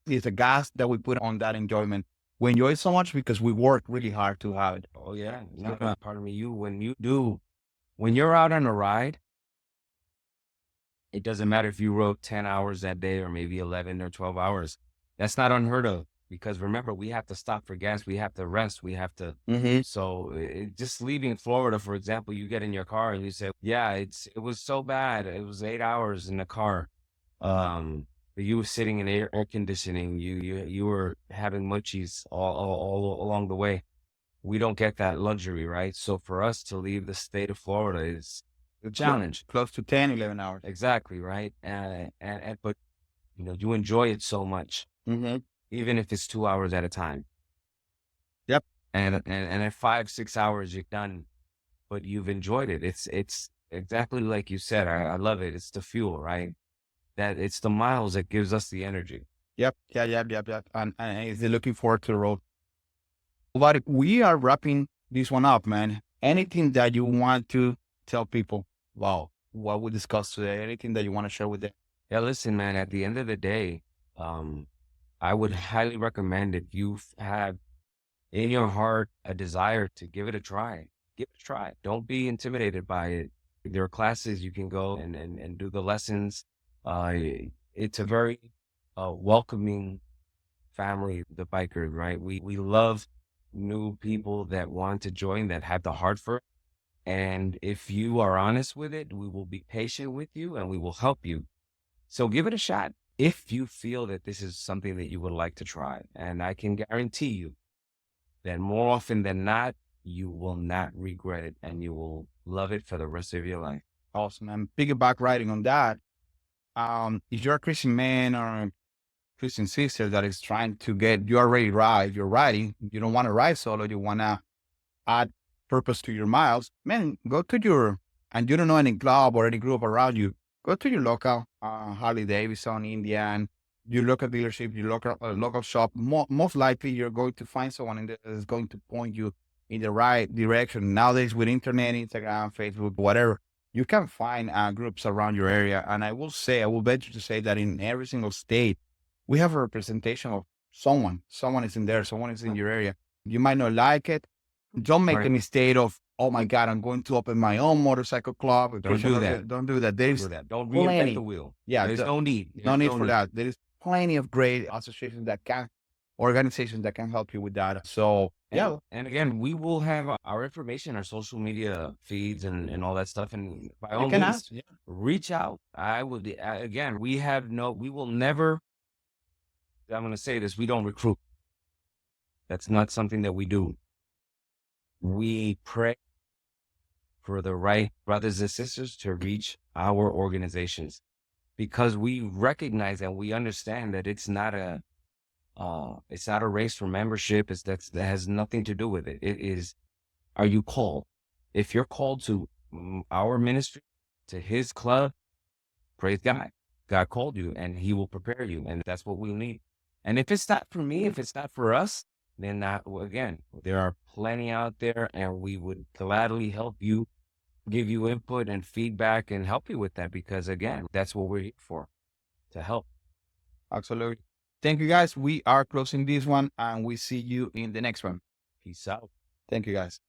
is the gas that we put on that enjoyment. We enjoy it so much because we work really hard to have it. Oh yeah, Yeah. pardon me. When you're out on a ride, it doesn't matter if you rode 10 hours that day or maybe 11 or 12 hours. That's not unheard of, because remember, we have to stop for gas, we have to rest, we have to. So just leaving Florida, for example, you get in your car and you say, yeah, it was so bad. It was 8 hours in the car. But you were sitting in air conditioning. You were having munchies all along the way. We don't get that luxury, right? So for us to leave the state of Florida is a challenge. Close to 10, 11 hours. Exactly, right? But you enjoy it so much, even if it's 2 hours at a time. Yep. And at 5, 6 hours you're done, but you've enjoyed it. It's exactly like you said. I love it. It's the fuel, right? That it's the miles that gives us the energy. Yep. Yep. And they're looking forward to the road. But we are wrapping this one up, man. Anything that you want to tell people about what we discussed today? Anything that you want to share with them? Yeah, listen, man, at the end of the day, I would highly recommend, if you have in your heart a desire to give it a try, give it a try. Don't be intimidated by it. There are classes you can go and do the lessons. It's a very welcoming family, the bikers, right? We love new people that want to join, that have the heart for it. And if you are honest with it, we will be patient with you and we will help you. So give it a shot if you feel that this is something that you would like to try. And I can guarantee you that more often than not, you will not regret it and you will love it for the rest of your life. Awesome. And piggyback riding on that, if you're a Christian man or a Christian sister that is trying to get, you already ride, you're riding, you don't want to ride solo, you want to add purpose to your miles, man, go to your, and you don't know any club or any group around you, go to your local Harley Davidson, Indian, your local dealership, your local shop. Most likely you're going to find someone in there that is going to point you in the right direction. Nowadays with internet, Instagram, Facebook, whatever, you can find groups around your area. And I will venture to say that in every single state, we have a representation of someone is in there, someone is in your area. You might not like it. Don't make the Right. mistake of, oh my God, I'm going to open my own motorcycle club. Don't do that. Don't do that. Don't There's do that. Don't reinvent the plenty. wheel. Yeah, There's no need. no There's need for that. There is plenty of great associations organizations that can help you with that. So yeah, And again, we will have our information, our social media feeds and all that stuff. And by all you can means, ask. Yeah. reach out. I would, again, we will never, I'm going to say this, we don't recruit. That's not something that we do. We pray for the right brothers and sisters to reach our organizations because we recognize and we understand that it's not a race for membership. That has nothing to do with it. It is, are you called? If you're called to our ministry, to his club, praise God. God called you and he will prepare you. And that's what we need. And if it's not for me, if it's not for us, then again, there are plenty out there and we would gladly help you, give you input and feedback and help you with that. Because again, that's what we're here for, to help. Absolutely. Thank you guys. We are closing this one and we see you in the next one. Peace out. Thank you guys.